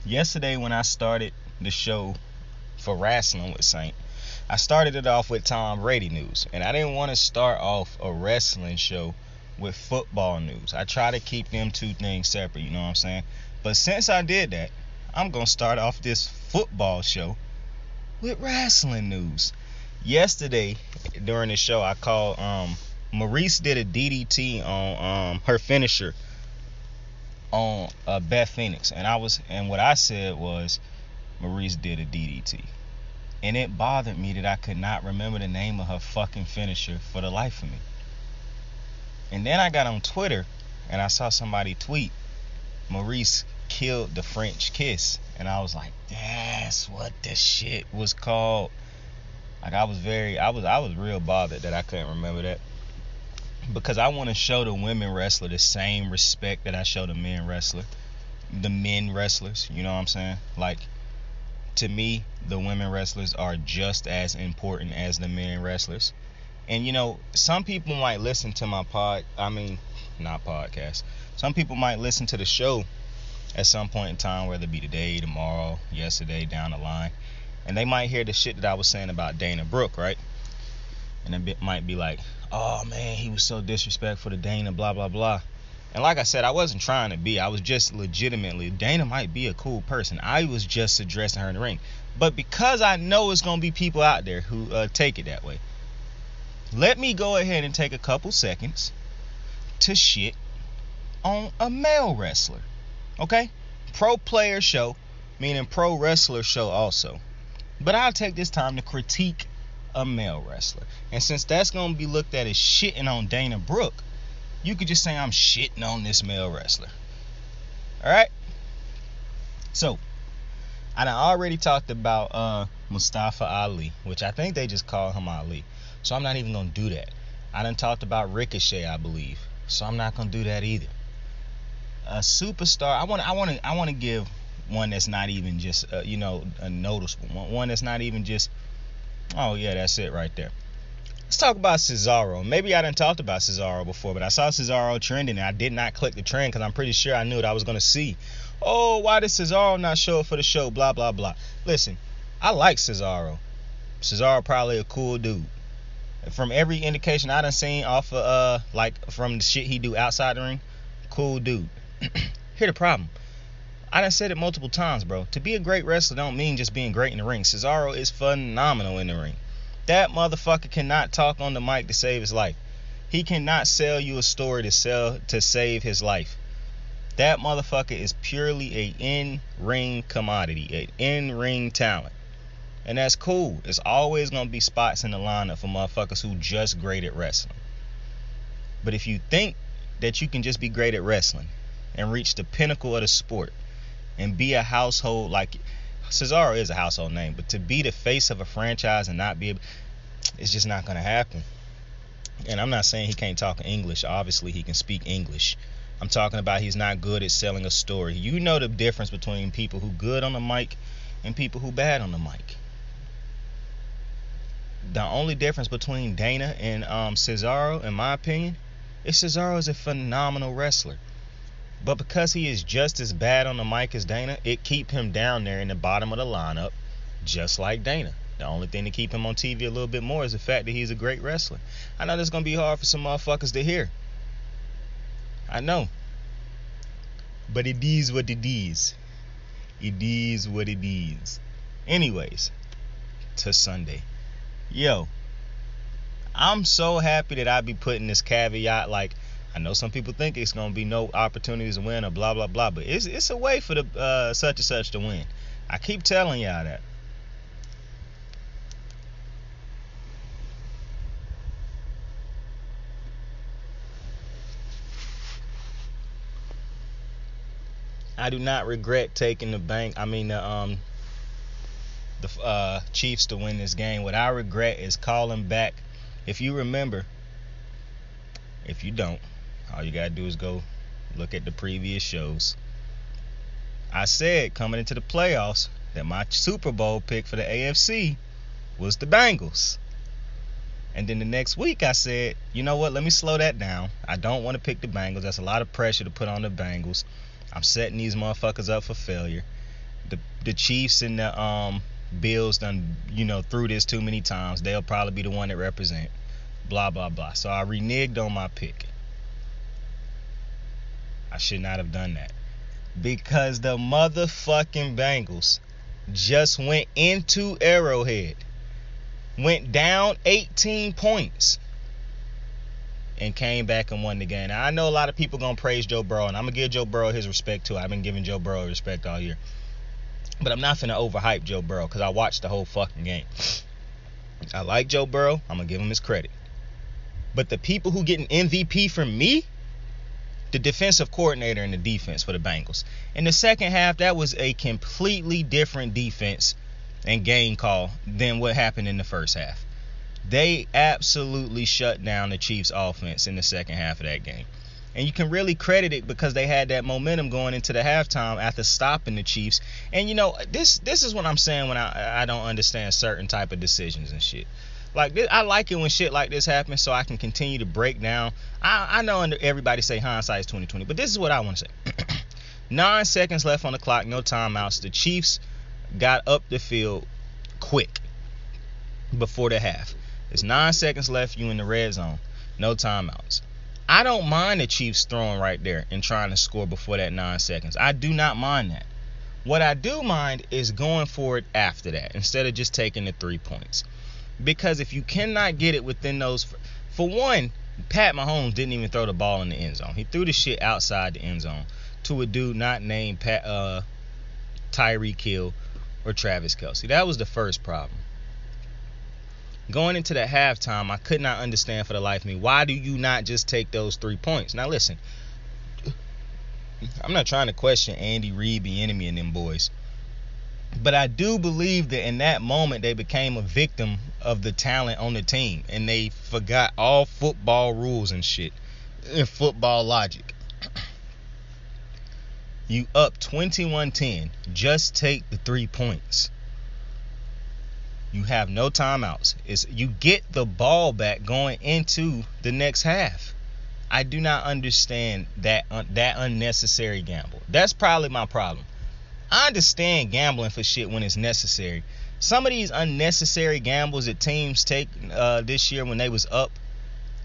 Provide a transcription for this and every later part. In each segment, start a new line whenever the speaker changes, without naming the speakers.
Yesterday when I started the show for Wrestling with Saint, I started it off with Tom Brady news, and I didn't want to start off a wrestling show with football news. I try to keep them two things separate, you know what I'm saying? But since I did that, I'm going to start off this football show with wrestling news. Yesterday during the show, I called Maurice did a DDT on her finisher on Beth Phoenix, and what I said was Maurice did a DDT, and it bothered me that I could not remember the name of her fucking finisher for the life of me. And then I got on Twitter and I saw somebody tweet Maurice killed the French kiss, and I was like, that's what the shit was called. Like I was real bothered that I couldn't remember that, because I want to show the women wrestler the same respect that I show the men wrestlers, you know what I'm saying? Like, to me, the women wrestlers are just as important as the men wrestlers. And you know, some people might listen to my not podcast. Some people might listen to the show at some point in time, whether it be today, tomorrow, yesterday, down the line, and they might hear the shit that I was saying about Dana Brooke, right? And it might be like, oh man, he was so disrespectful to Dana, blah blah blah. And like I said, I wasn't trying to be. I was just legitimately, Dana might be a cool person. I was just addressing her in the ring. But because I know it's going to be people out there who take it that way, let me go ahead and take a couple seconds to shit on a male wrestler. Okay? Pro player show, meaning pro wrestler show also. But I'll take this time to critique a male wrestler. And since that's going to be looked at as shitting on Dana Brooke, you could just say I'm shitting on this male wrestler. Alright? So, I done already talked about Mustafa Ali, which I think they just call him Ali. So I'm not even going to do that. I done talked about Ricochet, I believe. So I'm not going to do that either. A superstar, I want to give one that's not even just, a noticeable one. One that's not even just, oh yeah, that's it right there. Let's talk about Cesaro. Maybe I done talked about Cesaro before, but I saw Cesaro trending and I did not click the trend because I'm pretty sure I knew what I was going to see. Oh, why did Cesaro not show up for the show? Blah, blah, blah. Listen, I like Cesaro. Cesaro probably a cool dude. From every indication I done seen off of, from the shit he do outside the ring, cool dude. Here's the problem. I done said it multiple times, bro. To be a great wrestler don't mean just being great in the ring. Cesaro is phenomenal in the ring. That motherfucker cannot talk on the mic to save his life. He cannot sell you a story to save his life. That motherfucker is purely a in-ring commodity, an in-ring talent. And that's cool. There's always going to be spots in the lineup for motherfuckers who just great at wrestling. But if you think that you can just be great at wrestling and reach the pinnacle of the sport and be a household, like Cesaro is a household name, but to be the face of a franchise and not be able, it's just not going to happen. And I'm not saying he can't talk English. Obviously he can speak English. I'm talking about he's not good at selling a story. You know the difference between people who good on the mic and people who bad on the mic. The only difference between Dana and Cesaro, in my opinion, is Cesaro is a phenomenal wrestler. But because he is just as bad on the mic as Dana, it keep him down there in the bottom of the lineup, just like Dana. The only thing to keep him on TV a little bit more is the fact that he's a great wrestler. I know this is going to be hard for some motherfuckers to hear. I know. But it is what it is. It is what it is. Anyways, to Sunday. Yo, I'm so happy that I be putting this caveat, like, I know some people think it's going to be no opportunities to win or blah, blah, blah, but it's a way for the such and such to win. I keep telling y'all that. I do not regret taking the Chiefs to win this game. What I regret is calling back. If you remember, if you don't, all you gotta do is go look at the previous shows. I said coming into the playoffs that my Super Bowl pick for the AFC was the Bengals. And then the next week I said, you know what, let me slow that down. I don't want to pick the Bengals. That's a lot of pressure to put on the Bengals. I'm setting these motherfuckers up for failure. the Chiefs and the Bills done, threw this too many times. They'll probably be the one that represent. Blah, blah, blah. So I reneged on my pick. I should not have done that. Because the motherfucking Bengals just went into Arrowhead. Went down 18 points. And came back and won the game. Now, I know a lot of people going to praise Joe Burrow. And I'm going to give Joe Burrow his respect, too. I've been giving Joe Burrow respect all year. But I'm not finna overhype Joe Burrow because I watched the whole fucking game. I like Joe Burrow. I'm going to give him his credit. But the people who get an MVP from me, the defensive coordinator in the defense for the Bengals. In the second half, that was a completely different defense and game call than what happened in the first half. They absolutely shut down the Chiefs' offense in the second half of that game. And you can really credit it because they had that momentum going into the halftime after stopping the Chiefs. And, this is what I'm saying when I don't understand certain type of decisions and shit. Like this, I like it when shit like this happens so I can continue to break down. I know everybody say hindsight is 20/20, but this is what I want to say. 9 seconds left on the clock, no timeouts. The Chiefs got up the field quick before the half. There's 9 seconds left, you in the red zone, no timeouts. I don't mind the Chiefs throwing right there and trying to score before that 9 seconds. I do not mind that. What I do mind is going for it after that instead of just taking the 3 points. Because if you cannot get it within those... For one, Pat Mahomes didn't even throw the ball in the end zone. He threw the shit outside the end zone to a dude not named Tyreek Hill or Travis Kelce. That was the first problem. Going into the halftime, I could not understand for the life of me, why do you not just take those 3 points? Now listen, I'm not trying to question Andy Reid, Bieniemy, and them boys. But I do believe that in that moment they became a victim of the talent on the team. And they forgot all football rules and shit. And football logic. You up 21-10. Just take the 3 points. You have no timeouts. You get the ball back going into the next half. I do not understand that unnecessary gamble. That's probably my problem. I understand gambling for shit when it's necessary. Some of these unnecessary gambles that teams take this year when they was up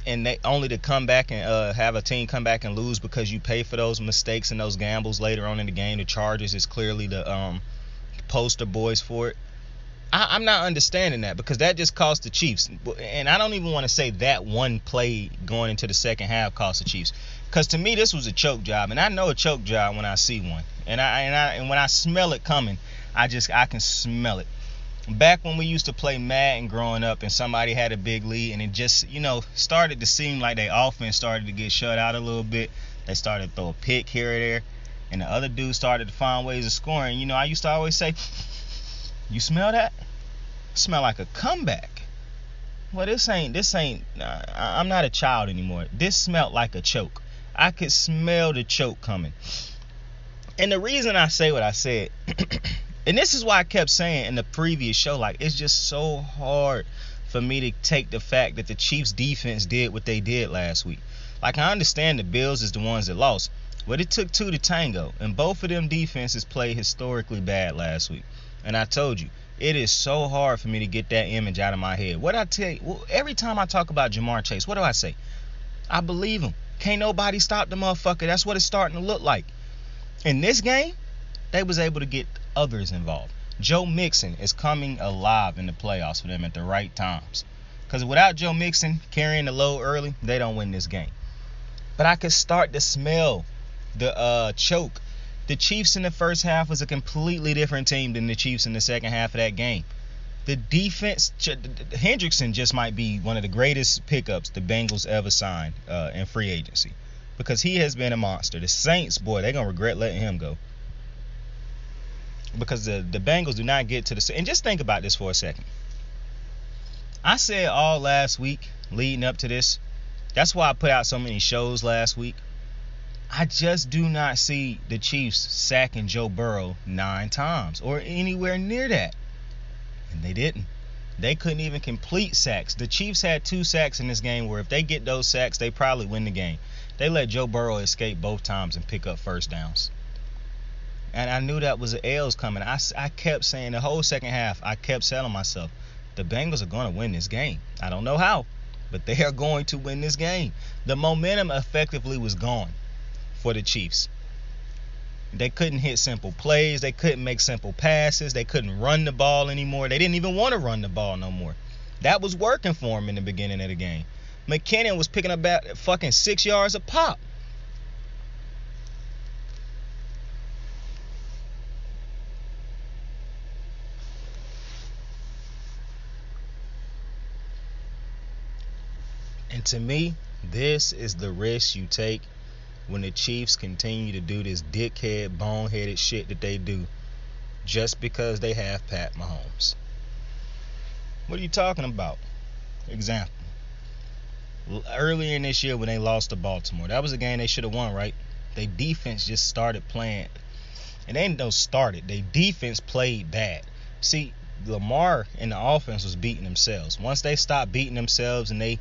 and they only to come back and have a team come back and lose because you pay for those mistakes and those gambles later on in the game. The Chargers is clearly the poster boys for it. I'm not understanding that because that just cost the Chiefs. And I don't even want to say that one play going into the second half cost the Chiefs. Because to me, this was a choke job. And I know a choke job when I see one. And when I smell it coming, I can smell it. Back when we used to play Madden growing up and somebody had a big lead and it just, started to seem like their offense started to get shut out a little bit. They started to throw a pick here or there. And the other dude started to find ways of scoring. I used to always say, you smell that? Smell like a comeback. Well, this ain't. I'm not a child anymore. This smelled like a choke. I could smell the choke coming. And the reason I say what I said, and this is why I kept saying in the previous show, like it's just so hard for me to take the fact that the Chiefs defense did what they did last week. Like I understand the Bills is the ones that lost, but it took two to tango, and both of them defenses played historically bad last week. And I told you, it is so hard for me to get that image out of my head. What I tell you, every time I talk about Jamar Chase, what do I say? I believe him. Can't nobody stop the motherfucker. That's what it's starting to look like. In this game, they was able to get others involved. Joe Mixon is coming alive in the playoffs for them at the right times. Because without Joe Mixon carrying the load early, they don't win this game. But I could start to smell the choke. The Chiefs in the first half was a completely different team than the Chiefs in the second half of that game. The defense, Hendrickson just might be one of the greatest pickups the Bengals ever signed in free agency. Because he has been a monster. The Saints, boy, they're going to regret letting him go. Because the Bengals do not get to the... And just think about this for a second. I said all last week, leading up to this, that's why I put out so many shows last week. I just do not see the Chiefs sacking Joe Burrow 9 times or anywhere near that. And they didn't. They couldn't even complete sacks. The Chiefs had 2 sacks in this game where if they get those sacks, they probably win the game. They let Joe Burrow escape both times and pick up first downs. And I knew that was the L's coming. I kept saying the whole second half, I kept telling myself, the Bengals are going to win this game. I don't know how, but they are going to win this game. The momentum effectively was gone for the Chiefs. They couldn't hit simple plays. They couldn't make simple passes. They couldn't run the ball anymore. They didn't even want to run the ball no more. That was working for them in the beginning of the game. McKinnon was picking up about fucking 6 yards a pop. And to me, this is the risk you take when the Chiefs continue to do this dickhead, boneheaded shit that they do just because they have Pat Mahomes. What are you talking about? Example. Earlier in this year when they lost to Baltimore, that was a game they should have won, right? Their defense just started playing. And they didn't started. Their defense played bad. See, Lamar and the offense was beating themselves. Once they stopped beating themselves and they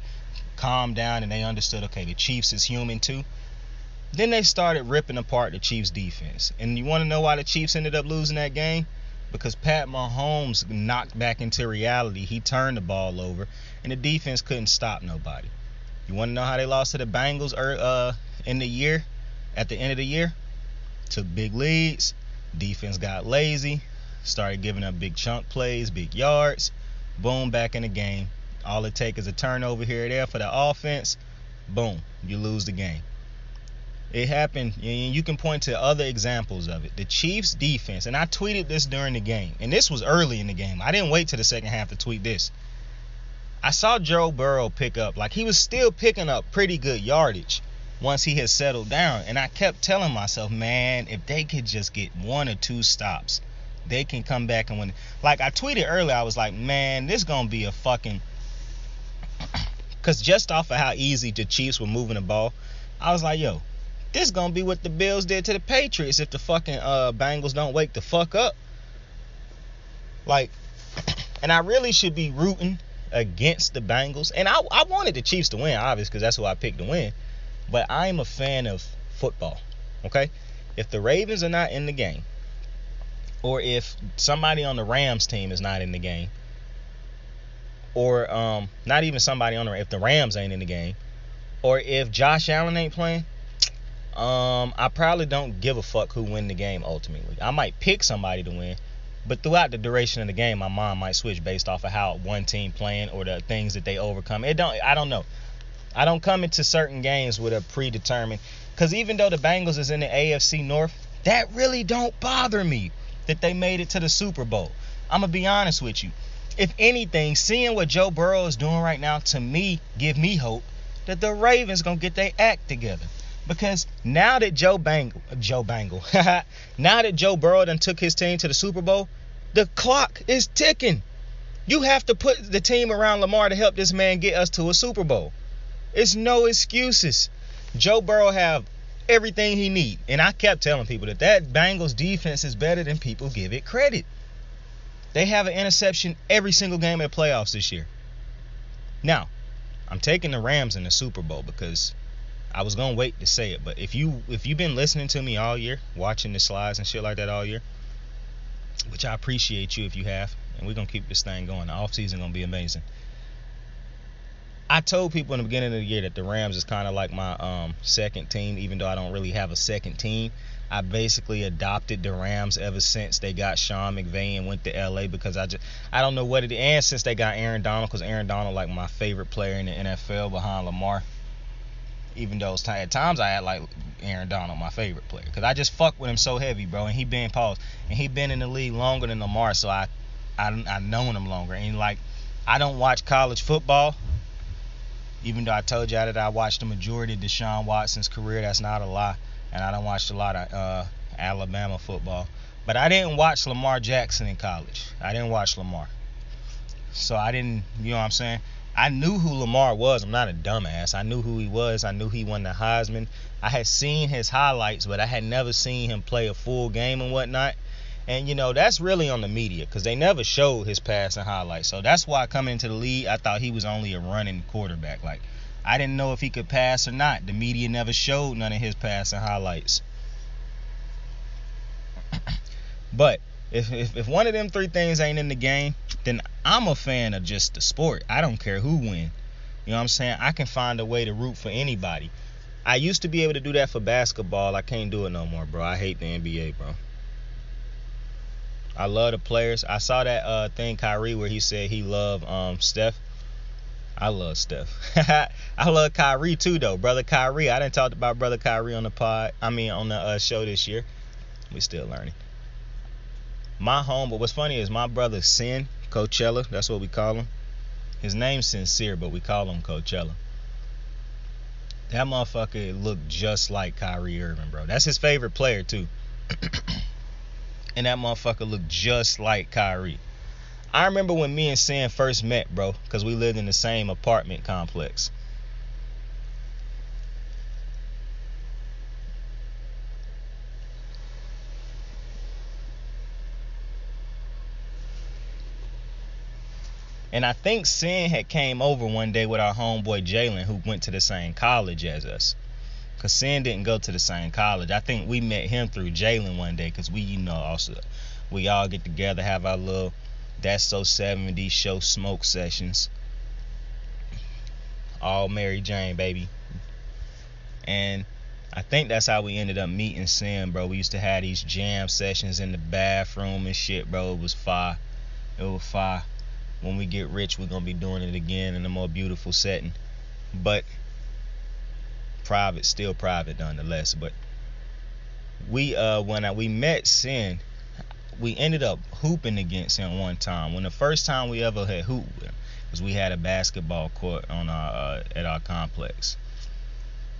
calmed down and they understood, okay, the Chiefs is human too, then they started ripping apart the Chiefs defense. And you want to know why the Chiefs ended up losing that game? Because Pat Mahomes knocked back into reality. He turned the ball over and the defense couldn't stop nobody. You want to know how they lost to the Bengals in the year, at the end of the year? Took big leads, defense got lazy, started giving up big chunk plays, big yards, boom, back in the game. All it takes is a turnover here or there for the offense, boom, you lose the game. It happened, and you can point to other examples of it. The Chiefs defense, and I tweeted this during the game, and this was early in the game. I didn't wait till the second half to tweet this. I saw Joe Burrow pick up, like he was still picking up pretty good yardage once he had settled down. And I kept telling myself, man, if they could just get 1 or 2 stops, they can come back and win. Like I tweeted earlier, I was like, man, this going to be a fucking... Because just off of how easy the Chiefs were moving the ball, I was like, yo, this going to be what the Bills did to the Patriots if the fucking Bengals don't wake the fuck up. Like, and I really should be rooting against the Bengals. And I wanted the Chiefs to win, obviously, because that's who I picked to win. But I'm a fan of football, okay? If the Ravens are not in the game, or if somebody on the Rams team is not in the game, or not even somebody on the, if the Rams ain't in the game, or if Josh Allen ain't playing, I probably don't give a fuck who win the game ultimately. I might pick somebody to win, but throughout the duration of the game, my mind might switch based off of how one team playing or the things that they overcome. I don't know. I don't come into certain games with a predetermined, because even though the Bengals is in the AFC North, that really don't bother me that they made it to the Super Bowl. I'm going to be honest with you. If anything, seeing what Joe Burrow is doing right now, to me, give me hope that the Ravens going to get their act together. Because now that now that Joe Burrow done took his team to the Super Bowl, the clock is ticking. You have to put the team around Lamar to help this man get us to a Super Bowl. It's no excuses. Joe Burrow have everything he need. And I kept telling people that Bengals defense is better than people give it credit. They have an interception every single game in the playoffs this year. Now, I'm taking the Rams in the Super Bowl because I was going to wait to say it. But if you've been listening to me all year, watching the slides and shit like that all year, which I appreciate you if you have, and we're going to keep this thing going. The offseason going to be amazing. I told people in the beginning of the year that the Rams is kind of like my second team, even though I don't really have a second team. I basically adopted the Rams ever since they got Sean McVay and went to LA, because I don't know what it is. And since they got Aaron Donald, because Aaron Donald like my favorite player in the NFL behind Lamar. Even though at times I had like Aaron Donald my favorite player, because I just fuck with him so heavy, bro. And he been in the league longer than Lamar, so I known him longer. And like, I don't watch college football. Even though I told y'all that I watched the majority of Deshaun Watson's career, that's not a lie. And I done watched a lot of Alabama football. But I didn't watch Lamar Jackson in college. I didn't watch Lamar. So I didn't, you know what I'm saying? I knew who Lamar was. I'm not a dumbass. I knew who he was. I knew he won the Heisman. I had seen his highlights, but I had never seen him play a full game and whatnot. And, you know, that's really on the media, because they never showed his passing highlights. So that's why coming into the league, I thought he was only a running quarterback. Like, I didn't know if he could pass or not. The media never showed none of his passing highlights. But if one of them three things ain't in the game, then I'm a fan of just the sport. I don't care who win. You know what I'm saying? I can find a way to root for anybody. I used to be able to do that for basketball. I can't do it no more, bro. I hate the NBA, bro. I love the players. I saw that thing Kyrie where he said he loved Steph. I love Steph. I love Kyrie too, though. Brother Kyrie. I done talked about Brother Kyrie on the on the show this year. We still learning. My homeboy, what's funny is my brother Sin, Coachella, that's what we call him. His name's Sincere, but we call him Coachella. That motherfucker looked just like Kyrie Irving, bro. That's his favorite player, too. And that motherfucker looked just like Kyrie. I remember when me and Sin first met, bro, because we lived in the same apartment complex. And I think Sin had came over one day with our homeboy Jalen, who went to the same college as us. Because Sin didn't go to the same college. I think we met him through Jalen one day, because we, also, we all get together, have our little That's So 70 show smoke sessions. All Mary Jane, baby. And I think that's how we ended up meeting Sin, bro. We used to have these jam sessions in the bathroom and shit, bro. It was fire. It was fire. When we get rich, we're gonna be doing it again in a more beautiful setting, but still private nonetheless. But when we met Sin, we ended up hooping against him one time. When the first time we ever had hooped with him, because we had a basketball court on at our complex,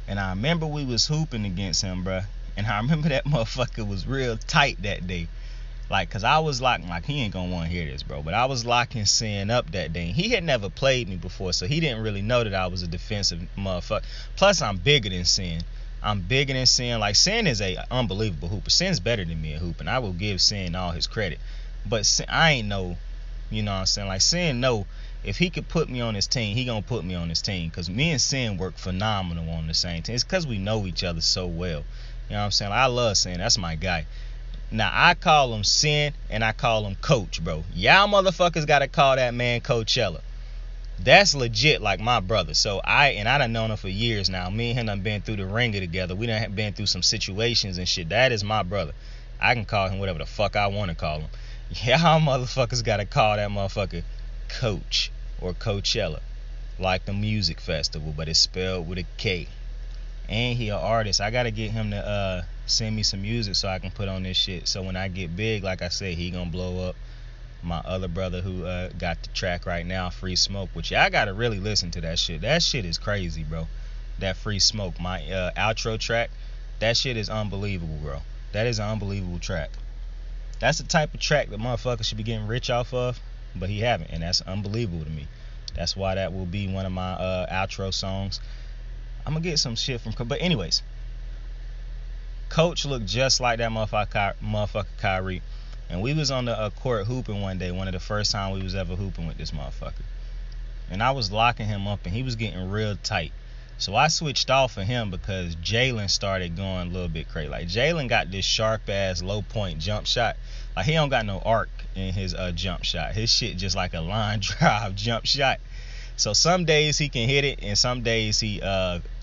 and I remember we was hooping against him, bro. And I remember that motherfucker was real tight that day. Like, cause I was locking, he ain't gonna want to hear this, bro, but I was locking Sin up that day. He had never played me before, so he didn't really know that I was a defensive motherfucker. Plus, I'm bigger than Sin. Like, Sin is a unbelievable hooper. Sin's better than me at hooping. I will give Sin all his credit. But Sin, I ain't know, you know what I'm saying? Like, Sin know if he could put me on his team, he gonna put me on his team. Cause me and Sin work phenomenal on the same team. It's cause we know each other so well. You know what I'm saying? Like, I love Sin. That's my guy. Now, I call him Sin, and I call him Coach, bro. Y'all motherfuckers got to call that man Coachella. That's legit like my brother. So, I done known him for years now. Me and him done been through the ringer together. We done been through some situations and shit. That is my brother. I can call him whatever the fuck I want to call him. Y'all motherfuckers got to call that motherfucker Coach or Coachella. Like the music festival, but it's spelled with a K. And he an artist. I got to get him to send me some music so I can put on this shit. So when I get big, like I said, he gonna blow up. My other brother who got the track right now, Free Smoke, which I gotta really listen to that shit. That shit is crazy, bro. That Free Smoke, my outro track, that shit is unbelievable, bro. That is an unbelievable track. That's the type of track that motherfuckers should be getting rich off of, but he haven't, and that's unbelievable to me. That's why that will be one of my outro songs. I'm gonna get some shit from, but anyways, Coach looked just like that motherfucker Kyrie, and we was on the court hooping one day, one of the first time we was ever hooping with this motherfucker, and I was locking him up, and he was getting real tight, so I switched off of him because Jalen started going a little bit crazy. Like, Jalen got this sharp ass low point jump shot. Like, he don't got no arc in his jump shot. His shit just like a line drive jump shot. So some days he can hit it, and some days he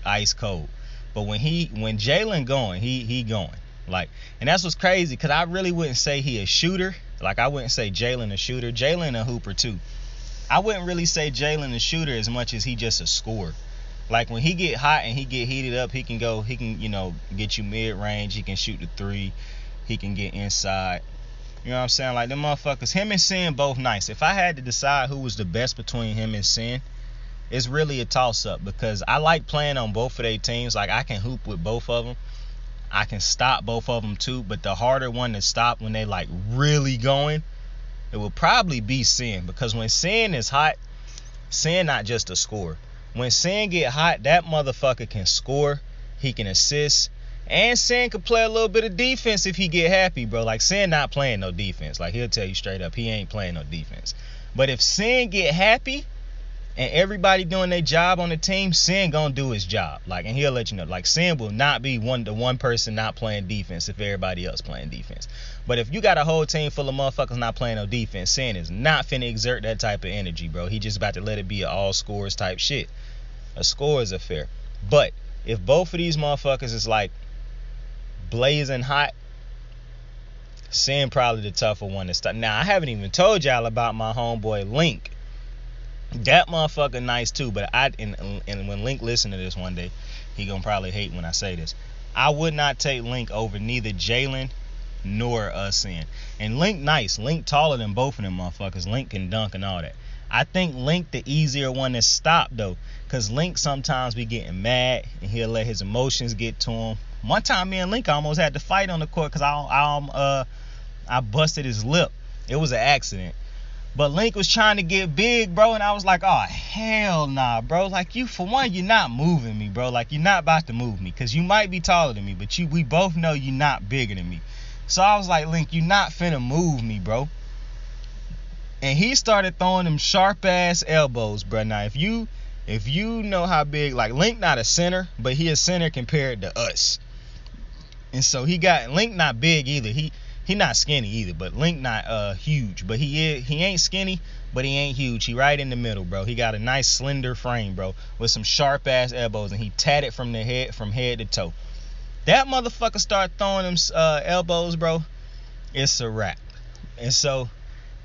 ice cold. But when Jalen going, he going. Like, and that's what's crazy, because I really wouldn't say he a shooter. Like, I wouldn't say Jalen a shooter. Jalen a hooper too. I wouldn't really say Jalen a shooter as much as he just a scorer. Like, when he get hot and he get heated up, he can get you mid range. He can shoot the three. He can get inside. You know what I'm saying? Like, them motherfuckers, him and Sin both nice. If I had to decide who was the best between him and Sin, it's really a toss-up, because I like playing on both of their teams. Like, I can hoop with both of them. I can stop both of them too, but the harder one to stop when they like really going, it will probably be Sin, because when Sin is hot, Sin not just a scorer. When Sin get hot, that motherfucker can score, he can assist, and Sin can play a little bit of defense if he get happy, bro. Like, Sin not playing no defense. Like, he'll tell you straight up, he ain't playing no defense. But if Sin get happy, and everybody doing their job on the team, Sin gonna do his job. Like, and he'll let you know. Like, Sin will not be the one person not playing defense if everybody else playing defense. But if you got a whole team full of motherfuckers not playing no defense, Sin is not finna exert that type of energy, bro. He just about to let it be an all scores type shit. A score is affair. But if both of these motherfuckers is like blazing hot, Sin probably the tougher one to stop. Now, I haven't even told y'all about my homeboy Link. That motherfucker nice too, but and when Link listen to this one day, he gonna probably hate when I say this. I would not take Link over neither Jalen nor Sin. And Link nice. Link taller than both of them motherfuckers. Link can dunk and all that. I think Link the easier one to stop though, cause Link sometimes be getting mad and he'll let his emotions get to him. One time me and Link almost had to fight on the court cause I busted his lip. It was an accident. But Link was trying to get big, bro, and I was like, oh, hell nah, bro. Like, you, for one, you're not moving me, bro. Like, you're not about to move me, because you might be taller than me, but we both know you're not bigger than me. So I was like, Link, you're not finna move me, bro. And he started throwing them sharp-ass elbows, bro. Now, if you know how big, like, Link not a center, but he a center compared to us. And so Link not big either. He not skinny either, but Link not huge. But he ain't skinny, but he ain't huge. He right in the middle, bro. He got a nice slender frame, bro, with some sharp ass elbows, and he tatted from head to toe. That motherfucker start throwing them elbows, bro. It's a wrap. And so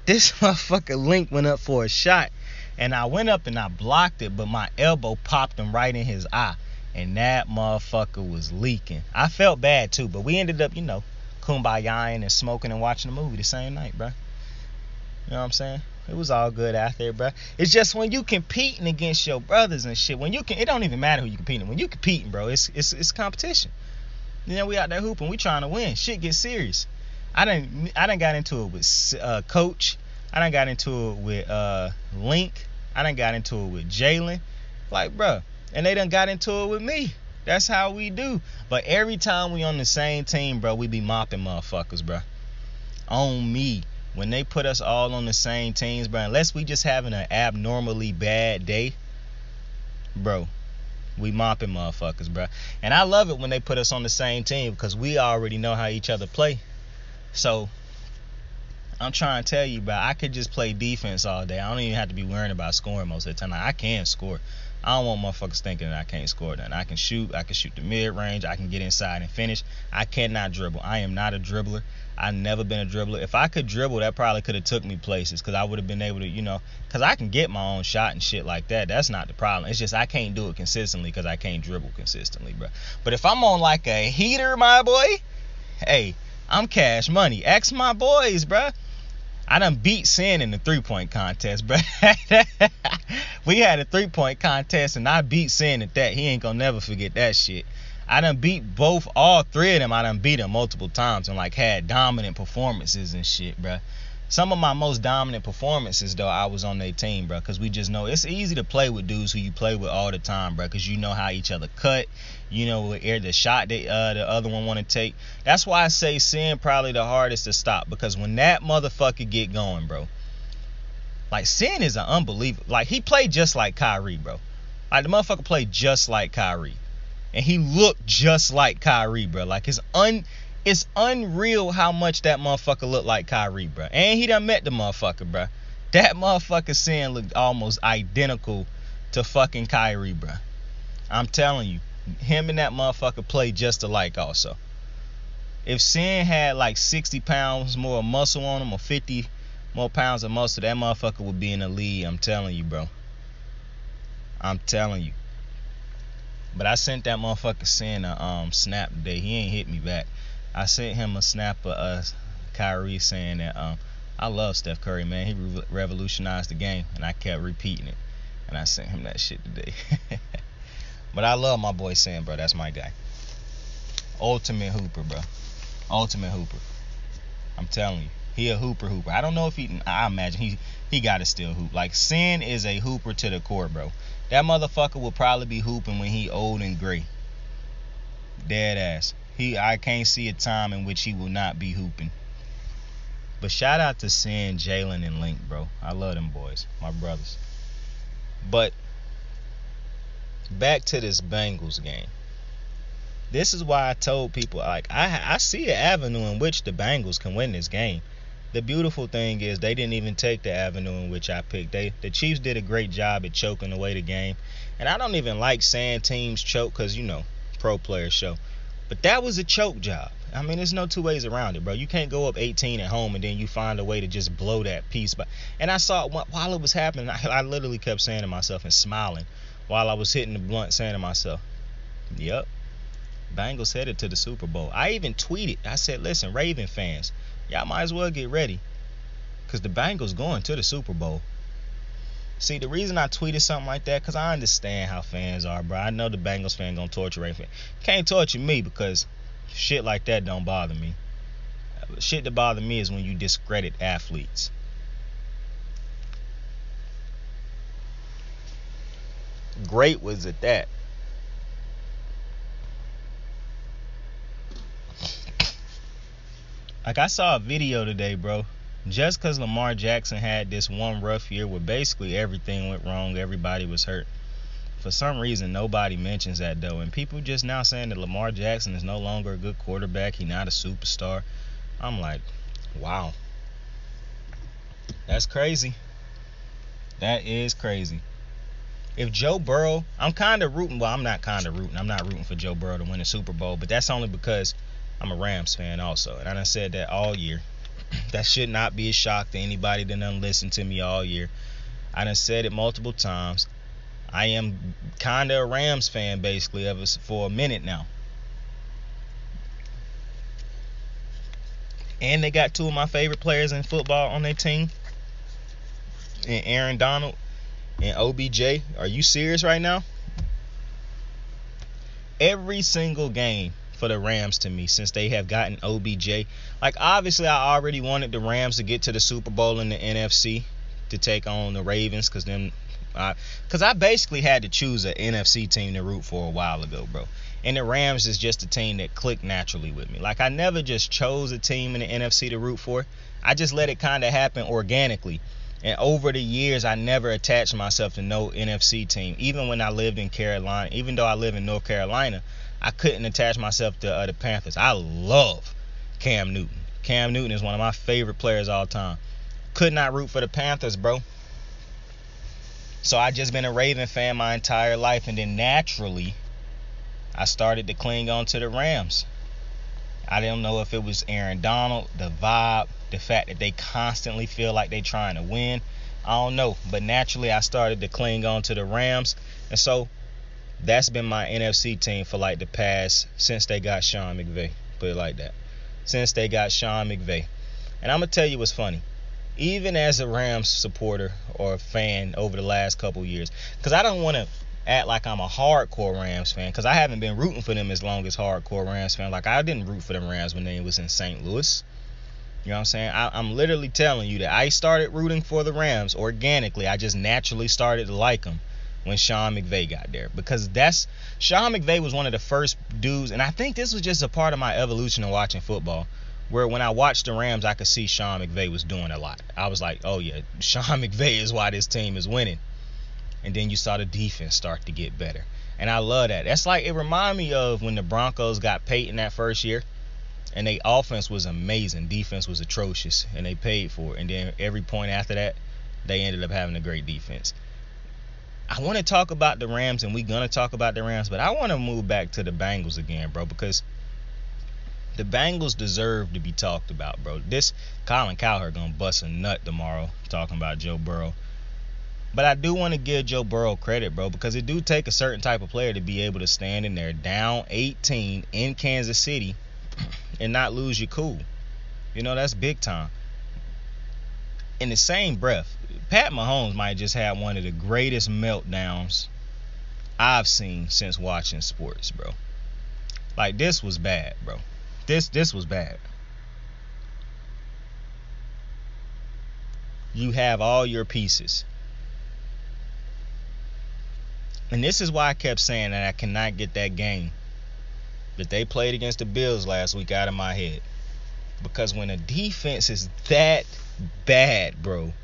this motherfucker Link went up for a shot, and I went up and I blocked it, but my elbow popped him right in his eye, and that motherfucker was leaking. I felt bad too, but we ended up, kumbayaing and smoking and watching a movie the same night, bro. You know what I'm saying? It was all good out there, bro. It's just when you competing against your brothers and shit, it don't even matter who you competing. When you competing, bro, it's competition. We out there hooping, we trying to win. Shit gets serious. I done got into it with Coach. I done got into it with Link. I done got into it with Jalen. Like, bro, and they done got into it with me. That's how we do. But every time we on the same team, bro, we be mopping motherfuckers, bro. On me. When they put us all on the same teams, bro, unless we just having an abnormally bad day, bro, we mopping motherfuckers, bro. And I love it when they put us on the same team because we already know how each other play. So I'm trying to tell you, bro, I could just play defense all day. I don't even have to be worrying about scoring most of the time. I can score. I don't want motherfuckers thinking that I can't score nothing. I can shoot the mid-range, I can get inside and finish. I cannot dribble. I am not a dribbler. I've never been a dribbler. If I could dribble, that probably could have took me places because I would have been able to, because I can get my own shot and shit like that. That's not the problem. It's just I can't do it consistently because I can't dribble consistently, bro. But if I'm on like a heater, my boy, hey, I'm cash money. Ask my boys, bro. I done beat Sin in the 3-point contest, bro. We had a 3-point contest, and I beat Sin at that. He ain't gonna never forget that shit. I done beat all three of them. I done beat them multiple times and, like, had dominant performances and shit, bro. Some of my most dominant performances, though, I was on their team, bro, because we just know it's easy to play with dudes who you play with all the time, bro, because you know how each other cut, the shot the other one want to take. That's why I say Sin probably the hardest to stop, because when that motherfucker get going, bro, like, Sin is an unbelievable, like, he played just like Kyrie, bro. Like, the motherfucker played just like Kyrie, and he looked just like Kyrie, bro. Like, it's unreal how much that motherfucker looked like Kyrie, bro. And he done met the motherfucker, bro. That motherfucker Sin looked almost identical to fucking Kyrie, bro. I'm telling you, him and that motherfucker play just alike also. If Sin had like 60 pounds more muscle on him or 50 more pounds of muscle, that motherfucker would be in the league. I'm telling you, bro. I'm telling you. But I sent that motherfucker Sin a snap today. He ain't hit me back. I sent him a snap of Kyrie saying that I love Steph Curry, man. He revolutionized the game, and I kept repeating it. And I sent him that shit today. But I love my boy Sin, bro. That's my guy. Ultimate hooper, bro. Ultimate hooper. I'm telling you. He a hooper. I don't know if I imagine he got to still hoop. Like, Sin is a hooper to the core, bro. That motherfucker will probably be hooping when he old and gray. Dead ass. I can't see a time in which he will not be hooping. But shout out to Sin, Jalen, and Link, bro. I love them boys. My brothers. But back to this Bengals game. This is why I told people, like, I see an avenue in which the Bengals can win this game. The beautiful thing is they didn't even take the avenue in which I picked. The Chiefs did a great job at choking away the game. And I don't even like saying teams choke because, pro player show. But that was a choke job. I mean, there's no two ways around it, bro. You can't go up 18 at home and then you find a way to just blow that piece. And I saw it while it was happening. I literally kept saying to myself and smiling while I was hitting the blunt, saying to myself, yep, Bengals headed to the Super Bowl. I even tweeted. I said, listen, Raven fans, y'all might as well get ready because the Bengals going to the Super Bowl. See, the reason I tweeted something like that, because I understand how fans are, bro. I know the Bengals fan going to torture Raven fan. Can't torture me because shit like that don't bother me. Shit that bother me is when you discredit athletes. Great was at that. Like, I saw a video today, bro. Just because Lamar Jackson had this one rough year where basically everything went wrong, everybody was hurt. For some reason, nobody mentions that, though. And people just now saying that Lamar Jackson is no longer a good quarterback. He's not a superstar. I'm like, wow. That's crazy. That is crazy. If Joe Burrow, I'm kind of rooting. Well, I'm not kind of rooting. I'm not rooting for Joe Burrow to win the Super Bowl. But that's only because I'm a Rams fan also. And I done said that all year. That should not be a shock to anybody that done listened to me all year. I done said it multiple times. I am kind of a Rams fan, basically, for a minute now. And they got two of my favorite players in football on their team. And Aaron Donald and OBJ. Are you serious right now? Every single game for the Rams to me since they have gotten OBJ. Like, obviously, I already wanted the Rams to get to the Super Bowl in the NFC to take on the Ravens because I basically had to choose an NFC team to root for a while ago, bro. And the Rams is just a team that clicked naturally with me. Like, I never just chose a team in the NFC to root for. I just let it kind of happen organically. And over the years, I never attached myself to no NFC team. Even when I lived in Carolina, even though I live in North Carolina, I couldn't attach myself to the Panthers. I love Cam Newton. Cam Newton is one of my favorite players all time. Could not root for the Panthers, bro. So I just been a Raven fan my entire life. And then naturally, I started to cling on to the Rams. I didn't know if it was Aaron Donald, the vibe, the fact that they constantly feel like they trying to win. I don't know. But naturally, I started to cling on to the Rams. And so that's been my NFC team for like the past, since they got Sean McVay. Put it like that. Since they got Sean McVay. And I'm going to tell you what's funny. Even as a Rams supporter or a fan over the last couple years, because I don't want to act like I'm a hardcore Rams fan, because I haven't been rooting for them as long as hardcore Rams fan. Like, I didn't root for them Rams when they was in St. Louis. You know what I'm saying? I'm literally telling you that I started rooting for the Rams organically. I just naturally started to like them when Sean McVay got there, because Sean McVay was one of the first dudes, and I think this was just a part of my evolution of watching football, where when I watched the Rams, I could see Sean McVay was doing a lot. I was like, oh yeah, Sean McVay is why this team is winning. And then you saw the defense start to get better, and I love that. That's like, it reminded me of when the Broncos got Peyton that first year, and their offense was amazing, defense was atrocious, and they paid for it. And then every point after that, they ended up having a great defense. I want to talk about the Rams, and we're going to talk about the Rams, but I want to move back to the Bengals again, bro, because the Bengals deserve to be talked about, bro. This Colin Cowherd going to bust a nut tomorrow talking about Joe Burrow. But I do want to give Joe Burrow credit, bro, because it do take a certain type of player to be able to stand in there down 18 in Kansas City and not lose your cool. You know, that's big time. In the same breath, Pat Mahomes might just have one of the greatest meltdowns I've seen since watching sports, bro. Like, this was bad, bro. This was bad. You have all your pieces. And this is why I kept saying that I cannot get that game that they played against the Bills last week out of my head. Because when a defense is that bad, bro,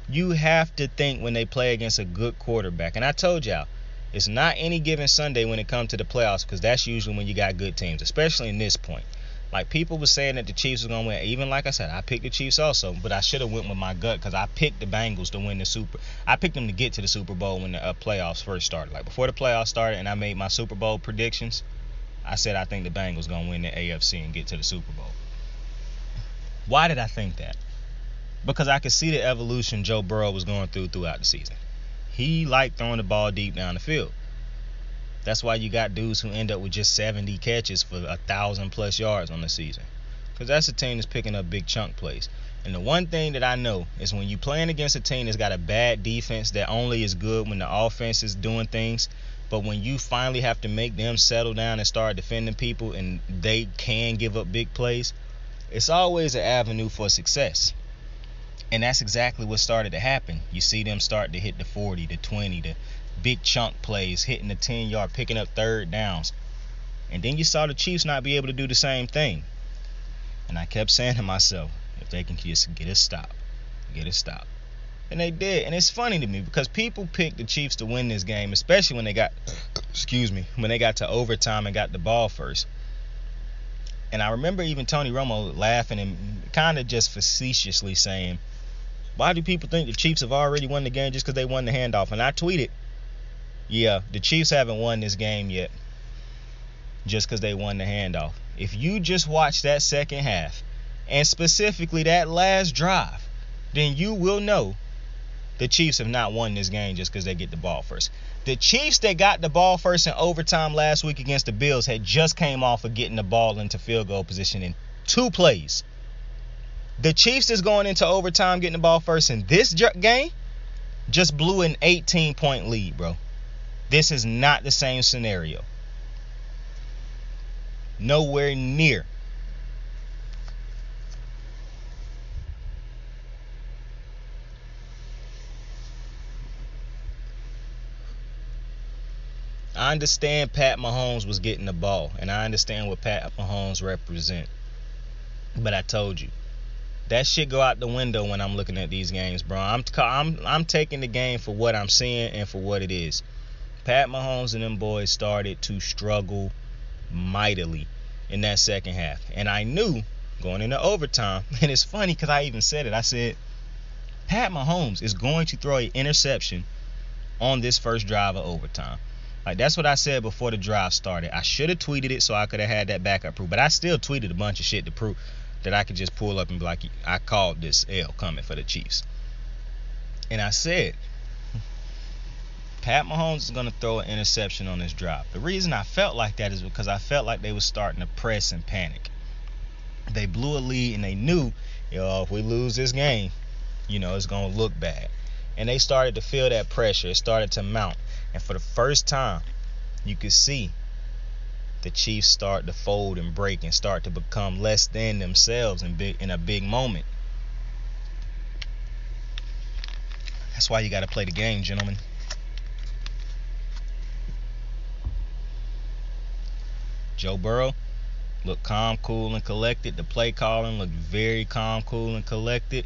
You have to think when they play against a good quarterback. And I told y'all, it's not any given Sunday when it comes to the playoffs, because that's usually when you got good teams, especially in this point. Like, people were saying that the Chiefs were going to win. Even like I said, I picked the Chiefs also, but I should have went with my gut, because I picked the Bengals to win I picked them to get to the Super Bowl when the playoffs first started. Like, before the playoffs started and I made my Super Bowl predictions, I said I think the Bengals going to win the AFC and get to the Super Bowl. Why did I think that? Because I could see the evolution Joe Burrow was going throughout the season. He liked throwing the ball deep down the field. That's why you got dudes who end up with just 70 catches for 1,000+ yards on the season. Because that's a team that's picking up big chunk plays. And the one thing that I know is when you're playing against a team that's got a bad defense that only is good when the offense is doing things, but when you finally have to make them settle down and start defending people and they can give up big plays, it's always an avenue for success. And that's exactly what started to happen. You see them start to hit the 40, the 20, the big chunk plays, hitting the 10-yard, picking up third downs. And then you saw the Chiefs not be able to do the same thing. And I kept saying to myself, if they can just get a stop. And they did. And it's funny to me because people picked the Chiefs to win this game, especially when they got, when they got to overtime and got the ball first. And I remember even Tony Romo laughing and kind of just facetiously saying, why do people think the Chiefs have already won the game just because they won the handoff? And I tweeted, yeah, the Chiefs haven't won this game yet just because they won the handoff. If you just watch that second half, and specifically that last drive, then you will know the Chiefs have not won this game just because they get the ball first. The Chiefs that got the ball first in overtime last week against the Bills had just came off of getting the ball into field goal position in 2 plays. The Chiefs that's going into overtime getting the ball first in this game just blew an 18-point lead, bro. This is not the same scenario. Nowhere near. I understand Pat Mahomes was getting the ball, and I understand what Pat Mahomes represent. But I told you, that shit go out the window when I'm looking at these games, bro. I'm taking the game for what I'm seeing and for what it is. Pat Mahomes and them boys started to struggle mightily in that second half. And I knew going into overtime, and it's funny because I even said it. I said, Pat Mahomes is going to throw an interception on this first drive of overtime. Like, that's what I said before the drive started. I should have tweeted it so I could have had that backup proof. But I still tweeted a bunch of shit to prove that I could just pull up and be like, I called this L coming for the Chiefs. And I said, Pat Mahomes is going to throw an interception on this drive. The reason I felt like that is because I felt like they were starting to press and panic. They blew a lead and they knew, if we lose this game, it's going to look bad. And they started to feel that pressure. It started to mount. And for the first time, you could see the Chiefs start to fold and break and start to become less than themselves in a big moment. That's why you got to play the game, gentlemen. Joe Burrow looked calm, cool, and collected. The play calling looked very calm, cool, and collected.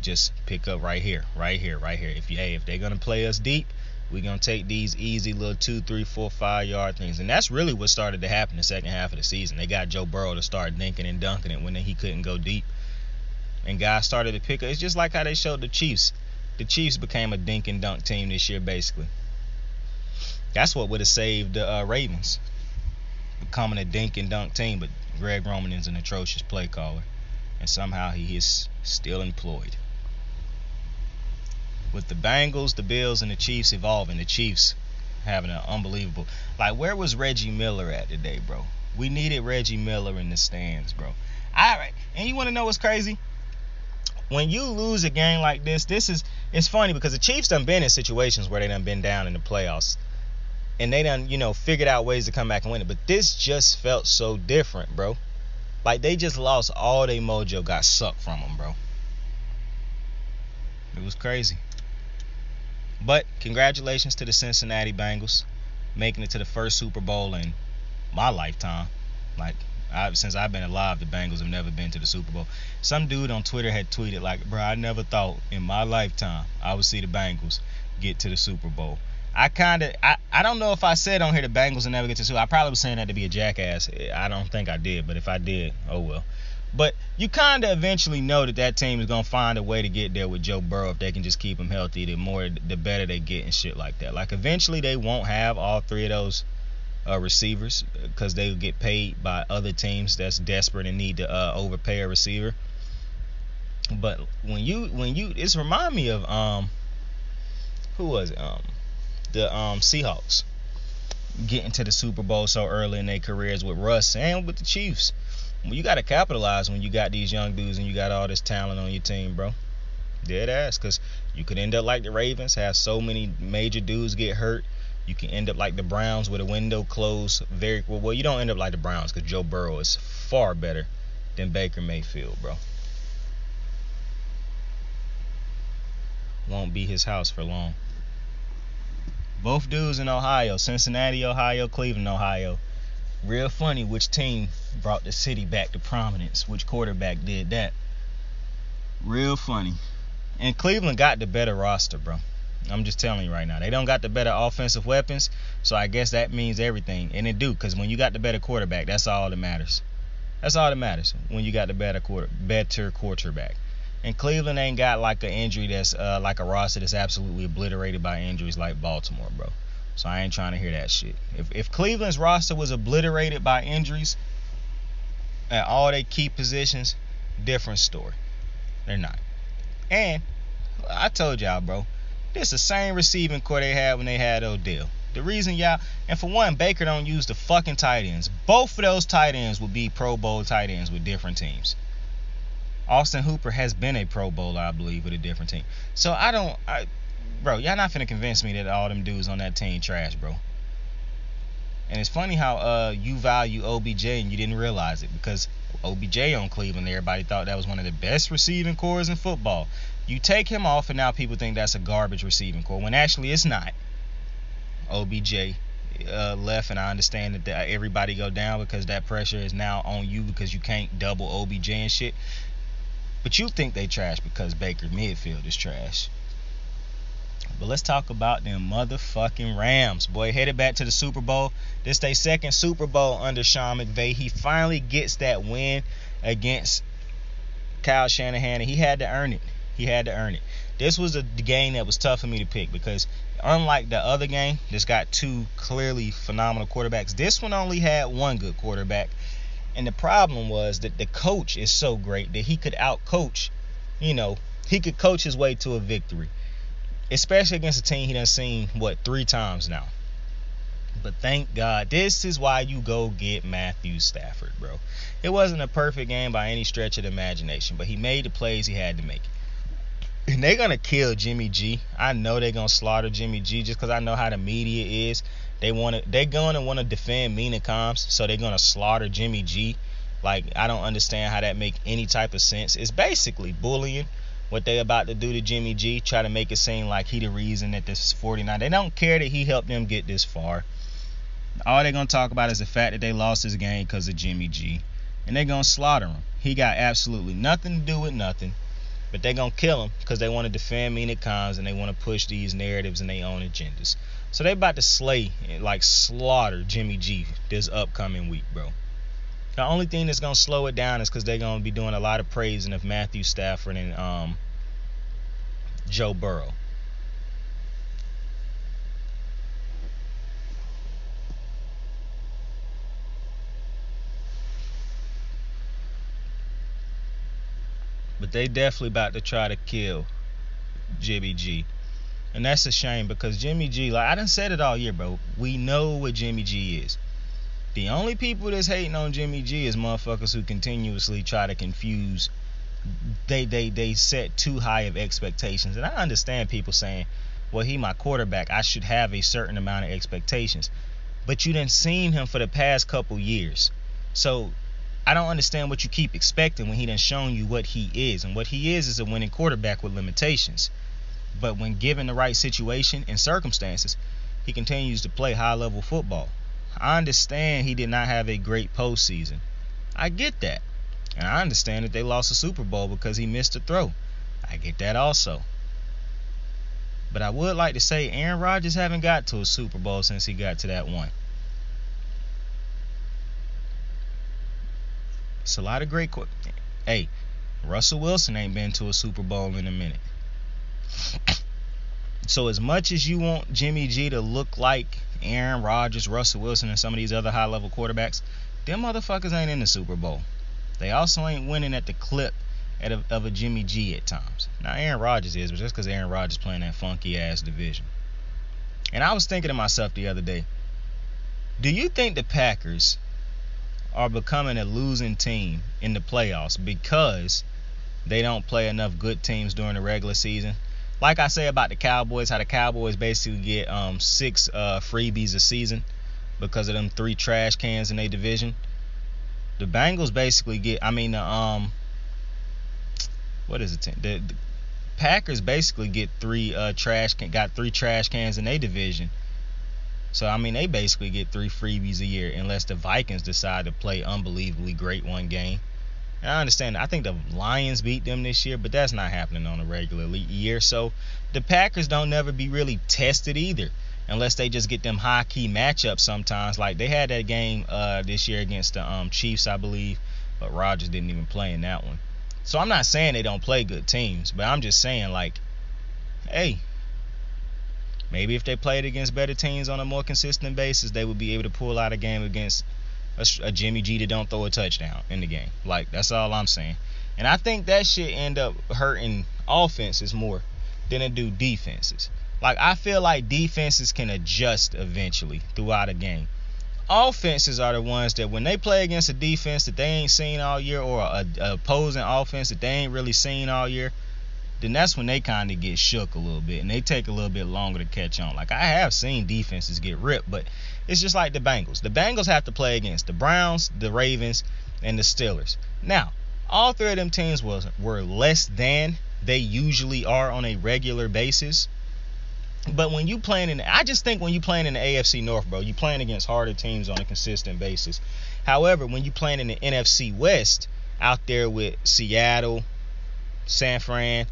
Just pick up right here. If they're gonna play us deep, we're gonna take these easy little 2, 3, 4, 5 yard things. And that's really what started to happen the second half of the season. They got Joe Burrow to start dinking and dunking it when he couldn't go deep. And guys started to pick up. It's just like how they showed the Chiefs. The Chiefs became a dink and dunk team this year, basically. That's what would have saved the Ravens, becoming a dink and dunk team. But Greg Roman is an atrocious play caller, and somehow he is still employed. With the Bengals, the Bills, and the Chiefs evolving, the Chiefs having an unbelievable. Like, where was Reggie Miller at today, bro? We needed Reggie Miller in the stands, bro. Alright, and you want to know what's crazy? When you lose a game like this, it's funny because the Chiefs done been in situations where they done been down in the playoffs. And they done, figured out ways to come back and win it. But this just felt so different, bro. Like, they just lost all their mojo, got sucked from them, bro. It was crazy. But congratulations to the Cincinnati Bengals making it to the first Super Bowl in my lifetime. Like, Since I've been alive, the Bengals have never been to the Super Bowl. Some dude on Twitter had tweeted like, bro, I never thought in my lifetime I would see the Bengals get to the Super Bowl. I don't know if I said on here the Bengals will never get to the Super Bowl. I probably was saying that to be a jackass. I don't think I did, but if I did, oh well. But you kind of eventually know that team is going to find a way to get there with Joe Burrow if they can just keep him healthy. The better they get and shit like that. Like, eventually they won't have all three of those receivers because they will get paid by other teams that's desperate and need to overpay a receiver. But when you it's remind me of who was it? The Seahawks getting to the Super Bowl so early in their careers with Russ and with the Chiefs. Well, you got to capitalize when you got these young dudes and you got all this talent on your team, bro. Dead ass, because you could end up like the Ravens, have so many major dudes get hurt. You can end up like the Browns with a window closed very well. Well, you don't end up like the Browns because Joe Burrow is far better than Baker Mayfield, bro. Won't be his house for long. Both dudes in Ohio, Cincinnati, Ohio, Cleveland, Ohio. Real funny which team brought the city back to prominence, which quarterback did that. Real funny. And Cleveland got the better roster, bro. I'm just telling you right now. They don't got the better offensive weapons, so I guess that means everything. And it do, because when you got the better quarterback, that's all that matters. That's all that matters when you got the better quarterback. And Cleveland ain't got like an injury that's like a roster that's absolutely obliterated by injuries like Baltimore, bro. So I ain't trying to hear that shit. If Cleveland's roster was obliterated by injuries at all they key positions, different story. They're not. And I told y'all, bro, this the same receiving core they had when they had Odell. The reason y'all, and for one, Baker don't use the fucking tight ends. Both of those tight ends would be Pro Bowl tight ends with different teams. Austin Hooper has been a Pro Bowler, I believe, with a different team. So bro, y'all not finna convince me that all them dudes on that team trash, bro. And it's funny how you value OBJ and you didn't realize it, because OBJ on Cleveland, everybody thought that was one of the best receiving cores in football. You take him off and now people think that's a garbage receiving core, when actually it's not. OBJ left, and I understand that everybody go down because that pressure is now on you because you can't double OBJ and shit. But you think they trash because Baker midfield is trash. But let's talk about them motherfucking Rams. Boy, headed back to the Super Bowl. This their second Super Bowl under Sean McVay. He finally gets that win against Kyle Shanahan, and he had to earn it. This was a game that was tough for me to pick because unlike the other game that's got two clearly phenomenal quarterbacks, this one only had one good quarterback. And the problem was that the coach is so great that he could out-coach. He could coach his way to a victory. Especially against a team he done seen, 3 times now. But thank God, this is why you go get Matthew Stafford, bro. It wasn't a perfect game by any stretch of the imagination, but he made the plays he had to make. And they're going to kill Jimmy G. I know they're going to slaughter Jimmy G just because I know how the media is. They're going to want to defend Mina Kimes, so they're going to slaughter Jimmy G. Like, I don't understand how that make any type of sense. It's basically bullying what they about to do to Jimmy G. Try to make it seem like he the reason that this is 49. They don't care that he helped them get this far. All they're going to talk about is the fact that they lost this game because of Jimmy G. And they're going to slaughter him. He got absolutely nothing to do with nothing. But they're going to kill him because they want to defend Mina Kimes and they want to push these narratives and their own agendas. So they about to slaughter Jimmy G this upcoming week, bro. The only thing that's going to slow it down is because they're going to be doing a lot of praising of Matthew Stafford and Joe Burrow. But they definitely about to try to kill Jimmy G. And that's a shame because Jimmy G, like I done said it all year, bro. We know what Jimmy G is. The only people that's hating on Jimmy G is motherfuckers who continuously try to confuse. They set too high of expectations. And I understand people saying, well, he my quarterback. I should have a certain amount of expectations. But you done seen him for the past couple years. So I don't understand what you keep expecting when he done shown you what he is. And what he is a winning quarterback with limitations. But when given the right situation and circumstances, he continues to play high-level football. I understand he did not have a great postseason. I get that. And I understand that they lost the Super Bowl because he missed a throw. I get that also. But I would like to say Aaron Rodgers haven't got to a Super Bowl since he got to that one. It's a lot of great. Hey, Russell Wilson ain't been to a Super Bowl in a minute. So as much as you want Jimmy G to look like Aaron Rodgers, Russell Wilson, and some of these other high-level quarterbacks, them motherfuckers ain't in the Super Bowl. They also ain't winning at the clip of a Jimmy G at times. Now Aaron Rodgers is, but just because Aaron Rodgers playing that funky-ass division. And I was thinking to myself the other day, do you think the Packers are becoming a losing team in the playoffs because they don't play enough good teams during the regular season? Like I say about the Cowboys, how the Cowboys basically get 6 freebies a season because of them 3 trash cans in their division. The Bengals basically get, what is it? The Packers basically get 3 trash cans in their division. So they basically get 3 freebies a year unless the Vikings decide to play unbelievably great one game. And I understand. I think the Lions beat them this year, but that's not happening on a regular year. So the Packers don't never be really tested either, unless they just get them high-key matchups sometimes. Like they had that game this year against the Chiefs, I believe, but Rodgers didn't even play in that one. So I'm not saying they don't play good teams, but I'm just saying, like, hey, maybe if they played against better teams on a more consistent basis, they would be able to pull out a game against a Jimmy G that don't throw a touchdown in the game. Like, that's all I'm saying. And I think that shit end up hurting offenses more than it do defenses. Like, I feel like defenses can adjust eventually throughout a game. Offenses are the ones that when they play against a defense that they ain't seen all year, or a opposing offense that they ain't really seen all year, then that's when they kind of get shook a little bit and they take a little bit longer to catch on. Like, I have seen defenses get ripped, but it's just like the Bengals. The Bengals have to play against the Browns, the Ravens, and the Steelers. Now, all 3 of them teams were less than they usually are on a regular basis. But when you playing I just think when you playing in the AFC North, bro, you playing against harder teams on a consistent basis. However, when you playing in the NFC West, out there with Seattle, San Fran,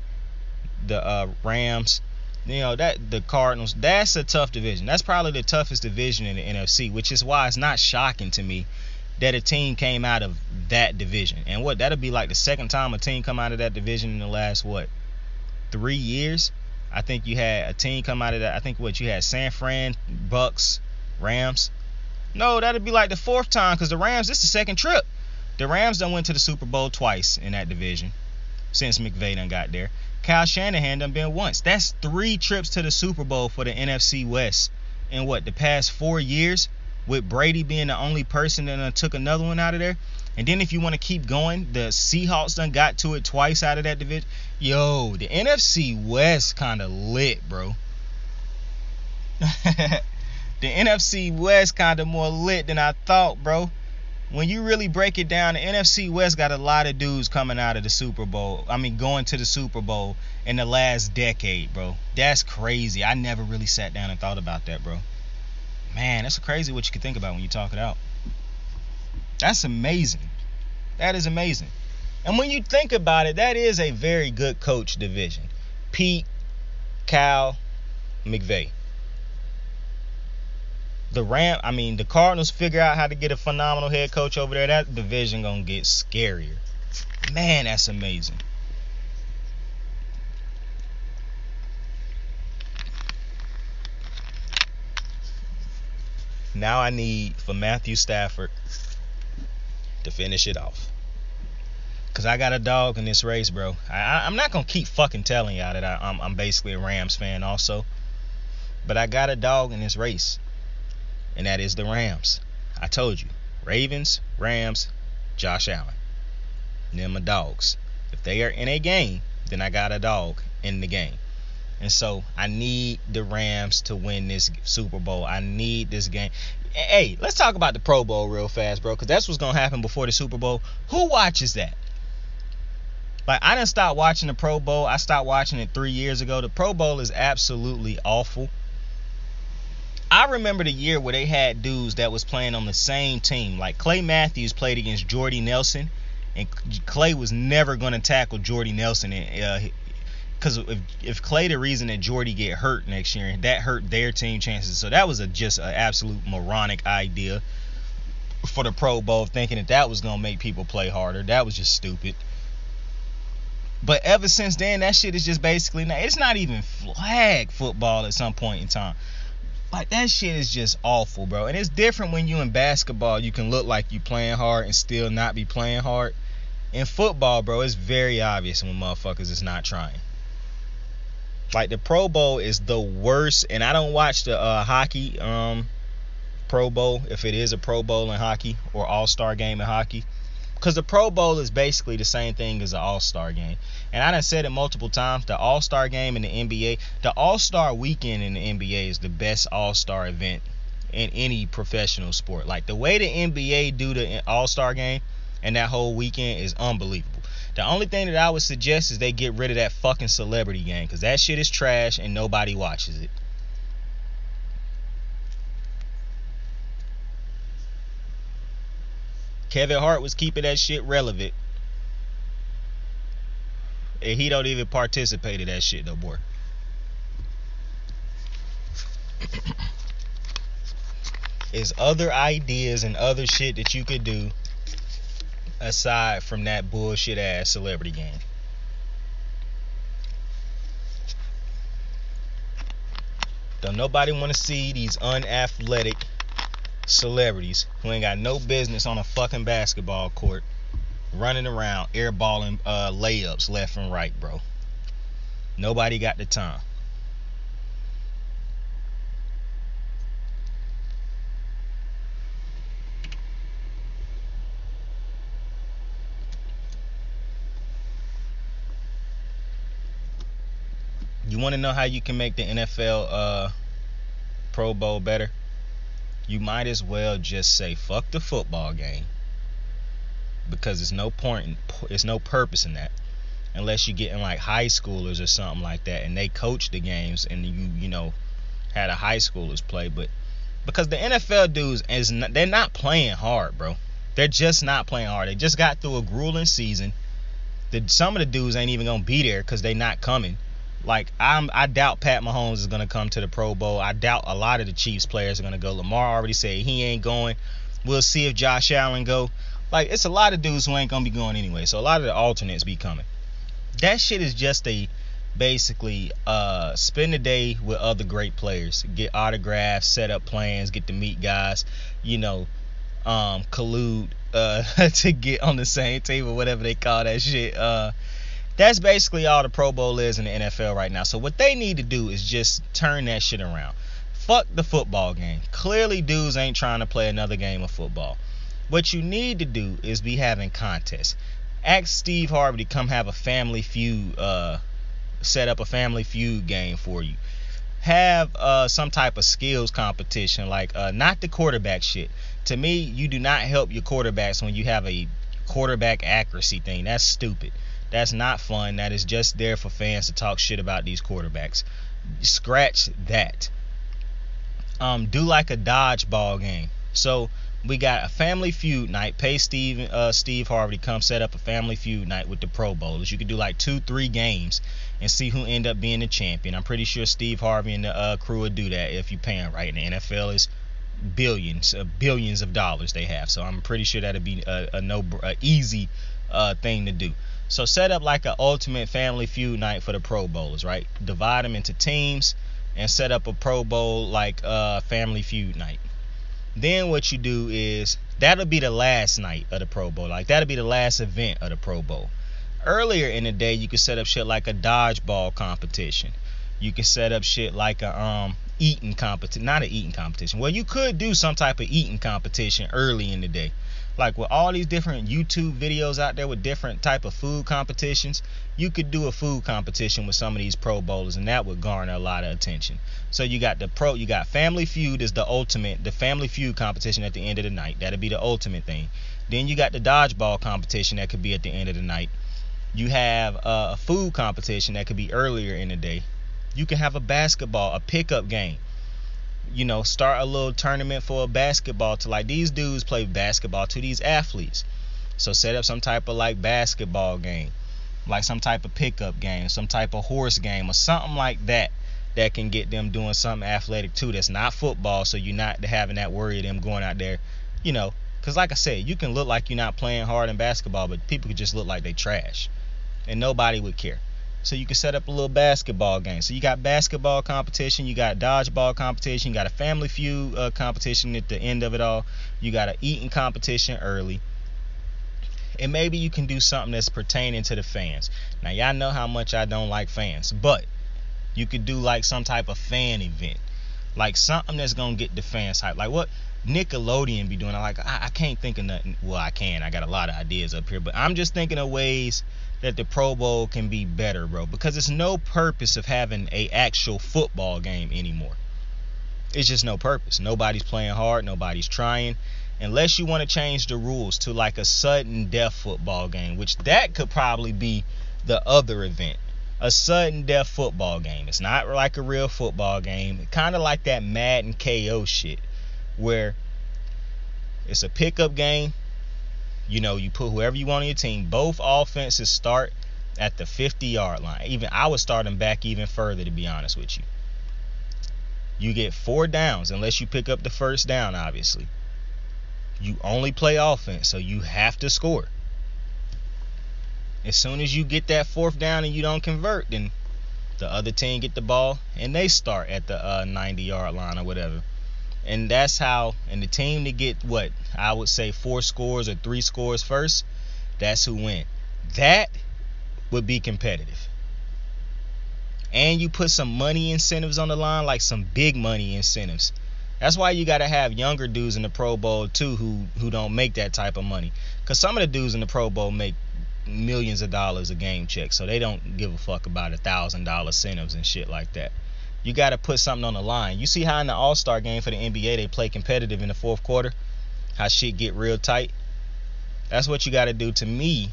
the Rams, that the Cardinals, that's a tough division. That's probably the toughest division in the NFC, which is why it's not shocking to me that a team came out of that division. And that'll be like the second time a team come out of that division in the last 3 years. I think you had a team come out of that. I think you had San Fran, Bucks, Rams. No, that'll be like the 4th time, because the Rams, this is the second trip. The Rams done went to the Super Bowl twice in that division since McVay done got there. Kyle Shanahan done been once. That's 3 trips to the Super Bowl for the NFC West in the past 4 years, with Brady being the only person that took another one out of there. And then if you want to keep going, the Seahawks done got to it twice out of that division. Yo, the NFC West kind of lit, bro. The NFC West kind of more lit than I thought, bro. When you really break it down, the NFC West got a lot of dudes coming out of the Super Bowl. Going to the Super Bowl in the last decade, bro. That's crazy. I never really sat down and thought about that, bro. Man, that's crazy what you can think about when you talk it out. That's amazing. That is amazing. And when you think about it, that is a very good coach division. Pete, Cal, McVay. The Cardinals figure out how to get a phenomenal head coach over there. That division gonna get scarier. Man, that's amazing. Now I need for Matthew Stafford to finish it off. Because I got a dog in this race, bro. I'm not going to keep fucking telling y'all that I'm basically a Rams fan also. But I got a dog in this race. And that is the Rams. I told you. Ravens, Rams, Josh Allen. Them are dogs. If they are in a game, then I got a dog in the game. And so I need the Rams to win this Super Bowl. I need this game. Hey, let's talk about the Pro Bowl real fast, bro, because that's what's going to happen before the Super Bowl. Who watches that? Like, I didn't stop watching the Pro Bowl. I stopped watching it 3 years ago. The Pro Bowl is absolutely awful. I remember the year where they had dudes that was playing on the same team. Like Clay Matthews played against Jordy Nelson, and Clay was never going to tackle Jordy Nelson, because if Clay the reason that Jordy get hurt next year, that hurt their team chances. So that was just an absolute moronic idea for the Pro Bowl, thinking that was going to make people play harder. That was just stupid. But ever since then, that shit is just basically, it's not even flag football at some point in time. Like, that shit is just awful, bro. And it's different when you in basketball, you can look like you playing hard and still not be playing hard. In football, bro, it's very obvious when motherfuckers is not trying. Like, the Pro Bowl is the worst, and I don't watch the hockey Pro Bowl, if it is a Pro Bowl in hockey or All-Star game in hockey, because the Pro Bowl is basically the same thing as an All-Star game. And I done said it multiple times, the All-Star game in the NBA, the All-Star weekend in the NBA is the best All-Star event in any professional sport. Like, the way the NBA do the All-Star game and that whole weekend is unbelievable. The only thing that I would suggest is they get rid of that fucking celebrity game, because that shit is trash and nobody watches it. Kevin Hart was keeping that shit relevant, and he don't even participate in that shit no more. There's other ideas and other shit that you could do aside from that bullshit ass celebrity game. Don't nobody want to see these unathletic celebrities who ain't got no business on a fucking basketball court running around airballing layups left and right, bro. Nobody got the time. You want to know how you can make the NFL Pro Bowl better? You might as well just say fuck the football game, because there's no point, there's no purpose in that, unless you're getting like high schoolers or something like that, and they coach the games, and you know had a high schoolers play. But because the NFL dudes they're not playing hard, bro. They're just not playing hard. They just got through a grueling season. Some of the dudes ain't even gonna be there because they not coming. Like, I doubt Pat Mahomes is going to come to the Pro Bowl. I doubt a lot of the Chiefs players are going to go. Lamar already said he ain't going. We'll see if Josh Allen go. Like, it's a lot of dudes who ain't going to be going anyway. So a lot of the alternates be coming. That shit is just basically spend the day with other great players. Get autographs, set up plans, get to meet guys, collude to get on the same team or whatever they call that shit. That's basically all the Pro Bowl is in the NFL right now. So what they need to do is just turn that shit around. Fuck the football game. Clearly dudes ain't trying to play another game of football. What you need to do is be having contests. Ask Steve Harvey to come have a family feud, set up a family feud game for you. Have some type of skills competition, like not the quarterback shit. To me, you do not help your quarterbacks when you have a quarterback accuracy thing. That's stupid. That's not fun. That is just there for fans to talk shit about these quarterbacks. Scratch that. Do like a dodgeball game. So we got a family feud night. Pay Steve Harvey to come set up a family feud night with the Pro Bowlers. You could do like 2-3 games and see who end up being the champion. I'm pretty sure Steve Harvey and the crew would do that if you pay them right. And the NFL is billions of dollars they have. So I'm pretty sure that'd be a easy thing to do. So set up like an ultimate family feud night for the Pro Bowlers, right? Divide them into teams and set up a Pro Bowl like family feud night. Then what you do is, that'll be the last night of the Pro Bowl. Like, that'll be the last event of the Pro Bowl. Earlier in the day, you could set up shit like a dodgeball competition. You can set up shit like a eating competition. Not an eating competition. Well, you could do some type of eating competition early in the day. Like, with all these different YouTube videos out there with different type of food competitions, you could do a food competition with some of these Pro Bowlers, and that would garner a lot of attention. So you got Family Feud is the ultimate, the Family Feud competition at the end of the night. That'd be the ultimate thing. Then you got the dodgeball competition that could be at the end of the night. You have a food competition that could be earlier in the day. You can have a pickup game. start a little tournament for a basketball to, like, these dudes play basketball to these athletes. So set up some type of like basketball game, like some type of pickup game, some type of horse game or something like that can get them doing something athletic too. That's not football, so you're not having that worry of them going out there, because like I said, you can look like you're not playing hard in basketball, but people could just look like they trash, and nobody would care. So you can set up a little basketball game. So you got basketball competition, you got dodgeball competition, you got a family feud competition at the end of it all, you got an eating competition early, and maybe you can do something that's pertaining to the fans. Now, y'all know how much I don't like fans, but you could do like some type of fan event, like something that's gonna get the fans hyped, like what Nickelodeon be doing. I can't think of nothing. Well, I got a lot of ideas up here, but I'm just thinking of ways that the Pro Bowl can be better, bro, because there's no purpose of having a actual football game anymore. It's just no purpose. Nobody's playing hard, nobody's trying, unless you want to change the rules to like a sudden death football game, which that could probably be the other event. A sudden death football game. It's not like a real football game, kind of like that Madden KO shit, where it's a pickup game. You put whoever you want on your team. Both offenses start at the 50-yard line. Even I would start them back even further, to be honest with you. You get 4 downs unless you pick up the first down, obviously. You only play offense, so you have to score. As soon as you get that 4th down and you don't convert, then the other team get the ball and they start at the 90-yard line or whatever. And that's how, and the team to get what I would say 4 scores or 3 scores first, that's who win. That would be competitive. And you put some money incentives on the line, like some big money incentives. That's why you got to have younger dudes in the Pro Bowl too who don't make that type of money. Because some of the dudes in the Pro Bowl make millions of dollars a game check, so they don't give a fuck about $1,000 incentives and shit like that. You got to put something on the line. You see how in the All-Star game for the NBA they play competitive in the 4th quarter? How shit get real tight? That's what you got to do, to me,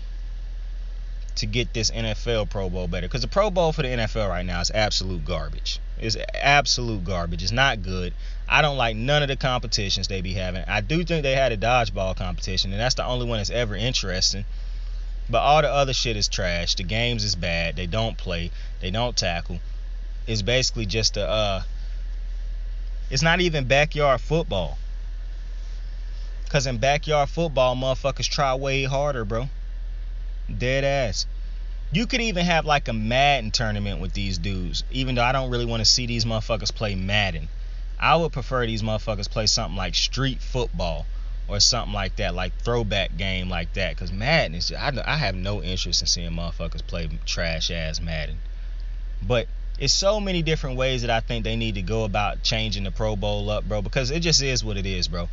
to get this NFL Pro Bowl better. Because the Pro Bowl for the NFL right now is absolute garbage. It's absolute garbage. It's not good. I don't like none of the competitions they be having. I do think they had a dodgeball competition, and that's the only one that's ever interesting. But all the other shit is trash. The games is bad. They don't play. They don't tackle. It's basically just it's not even backyard football. Because in backyard football, motherfuckers try way harder, bro. Dead ass. You could even have like a Madden tournament with these dudes, even though I don't really want to see these motherfuckers play Madden. I would prefer these motherfuckers play something like street football or something like that, like throwback game like that. Because Madden is, I have no interest in seeing motherfuckers play trash ass Madden. But it's so many different ways that I think they need to go about changing the Pro Bowl up, bro, because it just is what it is, bro.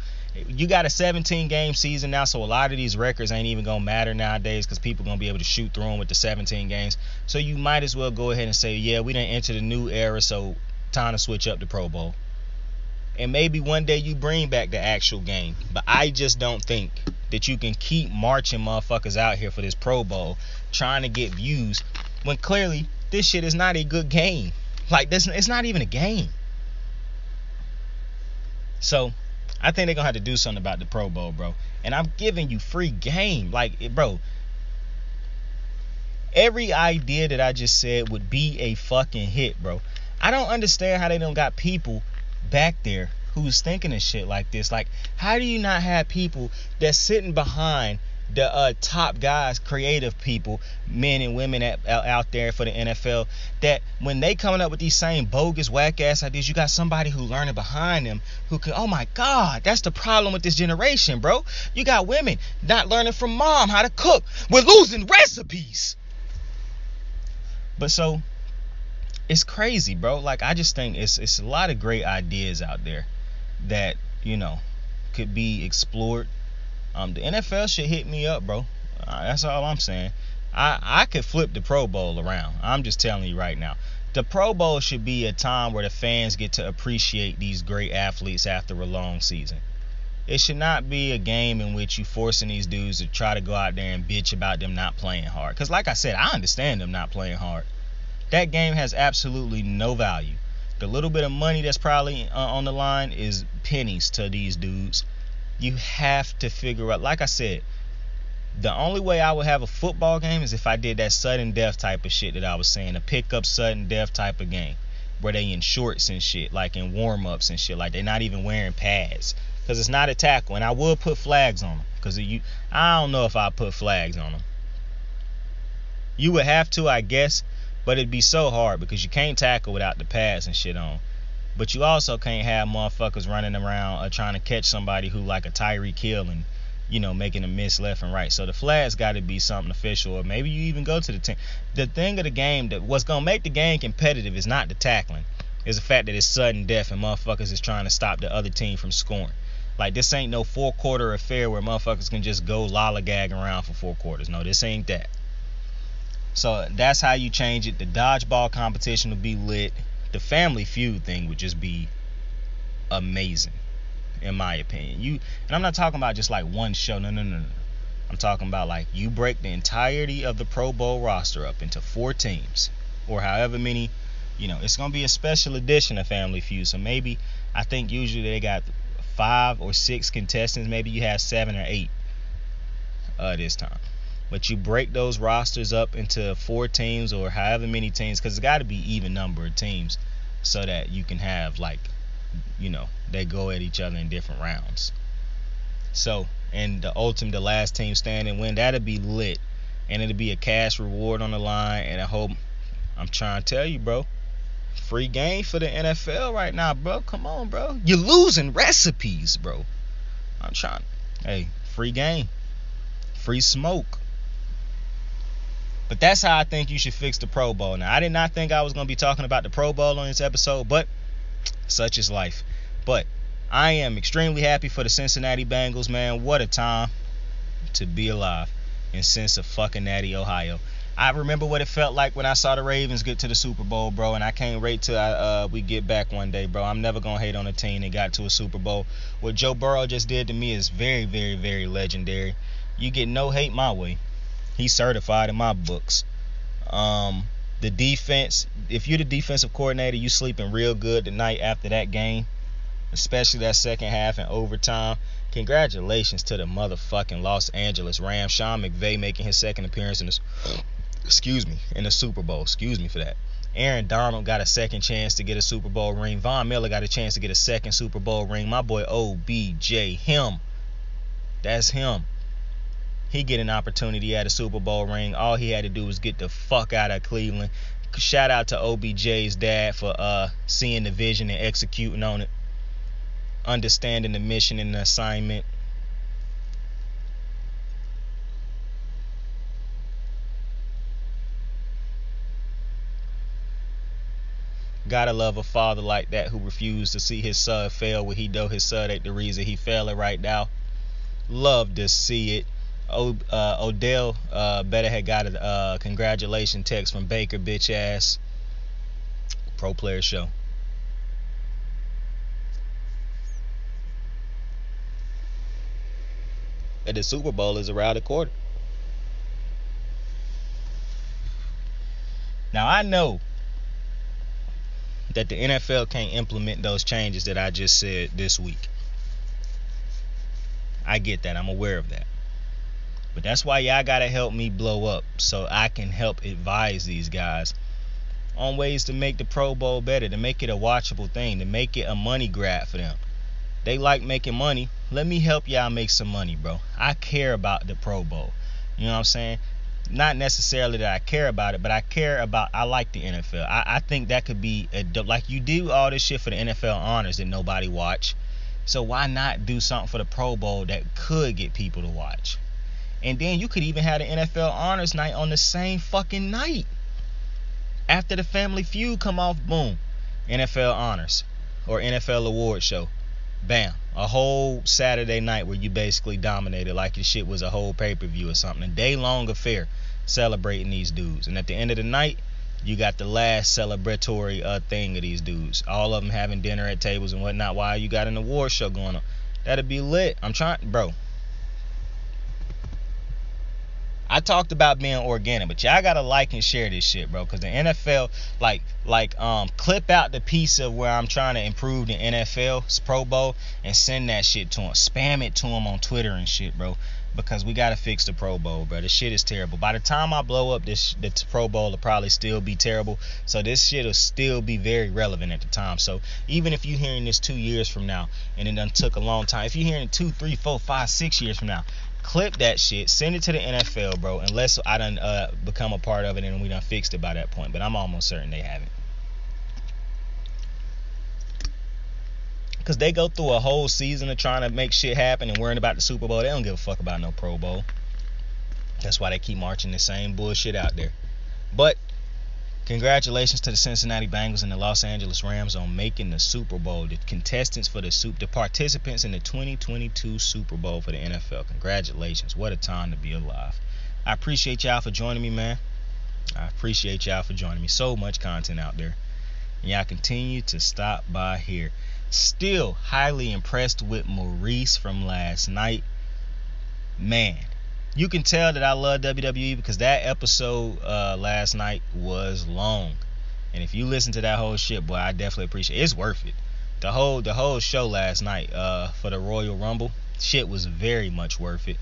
You got a 17-game season now, so a lot of these records ain't even going to matter nowadays because people going to be able to shoot through them with the 17 games. So you might as well go ahead and say, yeah, we done entered a new era, so time to switch up the Pro Bowl. And maybe one day you bring back the actual game. But I just don't think that you can keep marching motherfuckers out here for this Pro Bowl trying to get views when clearly this shit is not a good game. Like, this, it's not even a game. So I think they're gonna have to do something about the Pro Bowl, bro. And I'm giving you free game. Like, bro, every idea that I just said would be a fucking hit, bro. I don't understand how they don't got people back there who's thinking of shit like this. Like, how do you not have people that's sitting behind the top guys, creative people, men and women out there for the NFL, that when they coming up with these same bogus, whack-ass ideas, you got somebody who learning behind them who can, oh my God, that's the problem with this generation, bro. You got women not learning from mom how to cook. We're losing recipes. But so, it's crazy, bro. Like, I just think it's a lot of great ideas out there that, could be explored. The NFL should hit me up, bro. That's all I'm saying. I could flip the Pro Bowl around. I'm just telling you right now. The Pro Bowl should be a time where the fans get to appreciate these great athletes after a long season. It should not be a game in which you forcing these dudes to try to go out there and bitch about them not playing hard. Because like I said, I understand them not playing hard. That game has absolutely no value. The little bit of money that's probably on the line is pennies to these dudes. You have to figure out, like I said, the only way I would have a football game is if I did that sudden death type of shit that I was saying, a pick up sudden death type of game, where they in shorts and shit, like in warm-ups and shit, like they're not even wearing pads, because it's not a tackle. And I would put flags on them, because I don't know if I put flags on them. You would have to, I guess, but it'd be so hard because you can't tackle without the pads and shit on. But you also can't have motherfuckers running around trying to catch somebody who like a Tyreek Hill and, making a miss left and right. So the flags got to be something official, or maybe you even go to the team. The thing of the game, that what's going to make the game competitive is not the tackling. It's the fact that it's sudden death and motherfuckers is trying to stop the other team from scoring. Like, this ain't no 4-quarter affair where motherfuckers can just go lollygag around for 4 quarters. No, this ain't that. So that's how you change it. The dodgeball competition will be lit. The Family Feud thing would just be amazing, in my opinion. And I'm not talking about just like one show. No. I'm talking about like you break the entirety of the Pro Bowl roster up into 4 teams, or however many. It's gonna be a special edition of Family Feud. So maybe, I think usually they got 5 or 6 contestants. Maybe you have 7 or 8 this time. But you break those rosters up into 4 teams, or however many teams, because it's got to be even number of teams, so that you can have they go at each other in different rounds. So, and the last team standing win. That'll be lit, and it'll be a cash reward on the line. And I'm trying to tell you, bro, free game for the NFL right now, bro. Come on, bro. You're losing recipes, bro. Hey, free game, free smoke. But that's how I think you should fix the Pro Bowl. Now, I did not think I was going to be talking about the Pro Bowl on this episode, but such is life. But I am extremely happy for the Cincinnati Bengals, man. What a time to be alive in Cincinnati, Ohio. I remember what it felt like when I saw the Ravens get to the Super Bowl, bro, and I can't wait till we get back one day, bro. I'm never going to hate on a team that got to a Super Bowl. What Joe Burrow just did to me is very, very, very legendary. You get no hate my way. He's certified in my books. The defense, if you're the defensive coordinator, you sleeping real good tonight after that game, especially that second half and overtime. Congratulations to the motherfucking Los Angeles Rams. Sean McVay making his second appearance in the Super Bowl. Excuse me for that. Aaron Donald got a second chance to get a Super Bowl ring. Von Miller got a chance to get a second Super Bowl ring. My boy OBJ, that's him. He get an opportunity at a Super Bowl ring. All he had to do was get the fuck out of Cleveland. Shout out to OBJ's dad for seeing the vision and executing on it, understanding the mission and the assignment. Gotta love a father like that who refused to see his son fail when he know his son ain't the reason he failing right now. Love to see it. Odell better had got a congratulation text from Baker, bitch ass. Pro Player Show. And the Super Bowl is around the corner. Now I know that the NFL can't implement those changes that I just said this week. I get that. I'm aware of that. But that's why y'all gotta help me blow up, so I can help advise these guys on ways to make the Pro Bowl better, to make it a watchable thing, to make it a money grab for them. They like making money. Let me help y'all make some money, bro. I care about the Pro Bowl. You know what I'm saying? Not necessarily that I care about it, but I like the NFL. I think that could be like, you do all this shit for the NFL honors that nobody watch. So why not do something for the Pro Bowl that could get people to watch? And then you could even have the NFL honors night on the same fucking night. After the Family Feud come off, boom, NFL honors or NFL award show. Bam. A whole Saturday night where you basically dominated like your shit was a whole pay-per-view or something. A day-long affair celebrating these dudes. And at the end of the night, you got the last celebratory thing of these dudes. All of them having dinner at tables and whatnot while you got an award show going on. That'd be lit. Bro. I talked about being organic, but y'all gotta like and share this shit, bro. Cause the NFL, clip out the piece of where I'm trying to improve the NFL's Pro Bowl and send that shit to them. Spam it to them on Twitter and shit, bro. Because we gotta fix the Pro Bowl, bro. This shit is terrible. By the time I blow up, the Pro Bowl will probably still be terrible. So this shit will still be very relevant at the time. So even if you're hearing this 2 years from now, and it done took a long time, if you're hearing it 2, 3, 4, 5, 6 years from now, clip that shit, send it to the NFL, bro. Unless I done become a part of it and we done fixed it by that point. But I'm almost certain they haven't. Because they go through a whole season of trying to make shit happen and worrying about the Super Bowl. They don't give a fuck about no Pro Bowl. That's why they keep marching the same bullshit out there. But congratulations to the Cincinnati Bengals and the Los Angeles Rams on making the Super Bowl. The participants in the 2022 Super Bowl for the NFL. Congratulations. What a time to be alive. I appreciate y'all for joining me, man. I appreciate y'all for joining me. So much content out there. And y'all continue to stop by here. Still highly impressed with Maurice from last night. Man, you can tell that I love WWE because that episode last night was long. And if you listen to that whole shit, boy, I definitely appreciate it. It's worth it. The whole show last night for the Royal Rumble, shit was very much worth it.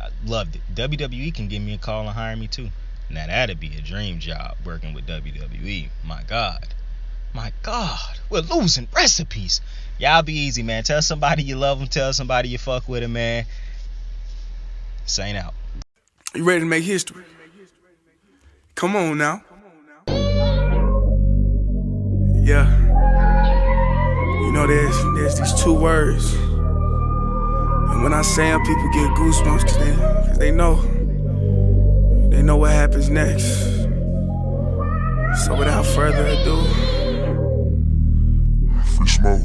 I loved it. WWE can give me a call and hire me too. Now that'd be a dream job, working with WWE. My God, we're losing recipes. Y'all be easy, man. Tell somebody you love them. Tell somebody you fuck with them, man. Saint out.
You ready to make history? Come on now. Yeah. You know there's these 2 words. And when I say them, people get goosebumps because they know what happens next. So without further ado, free smoke.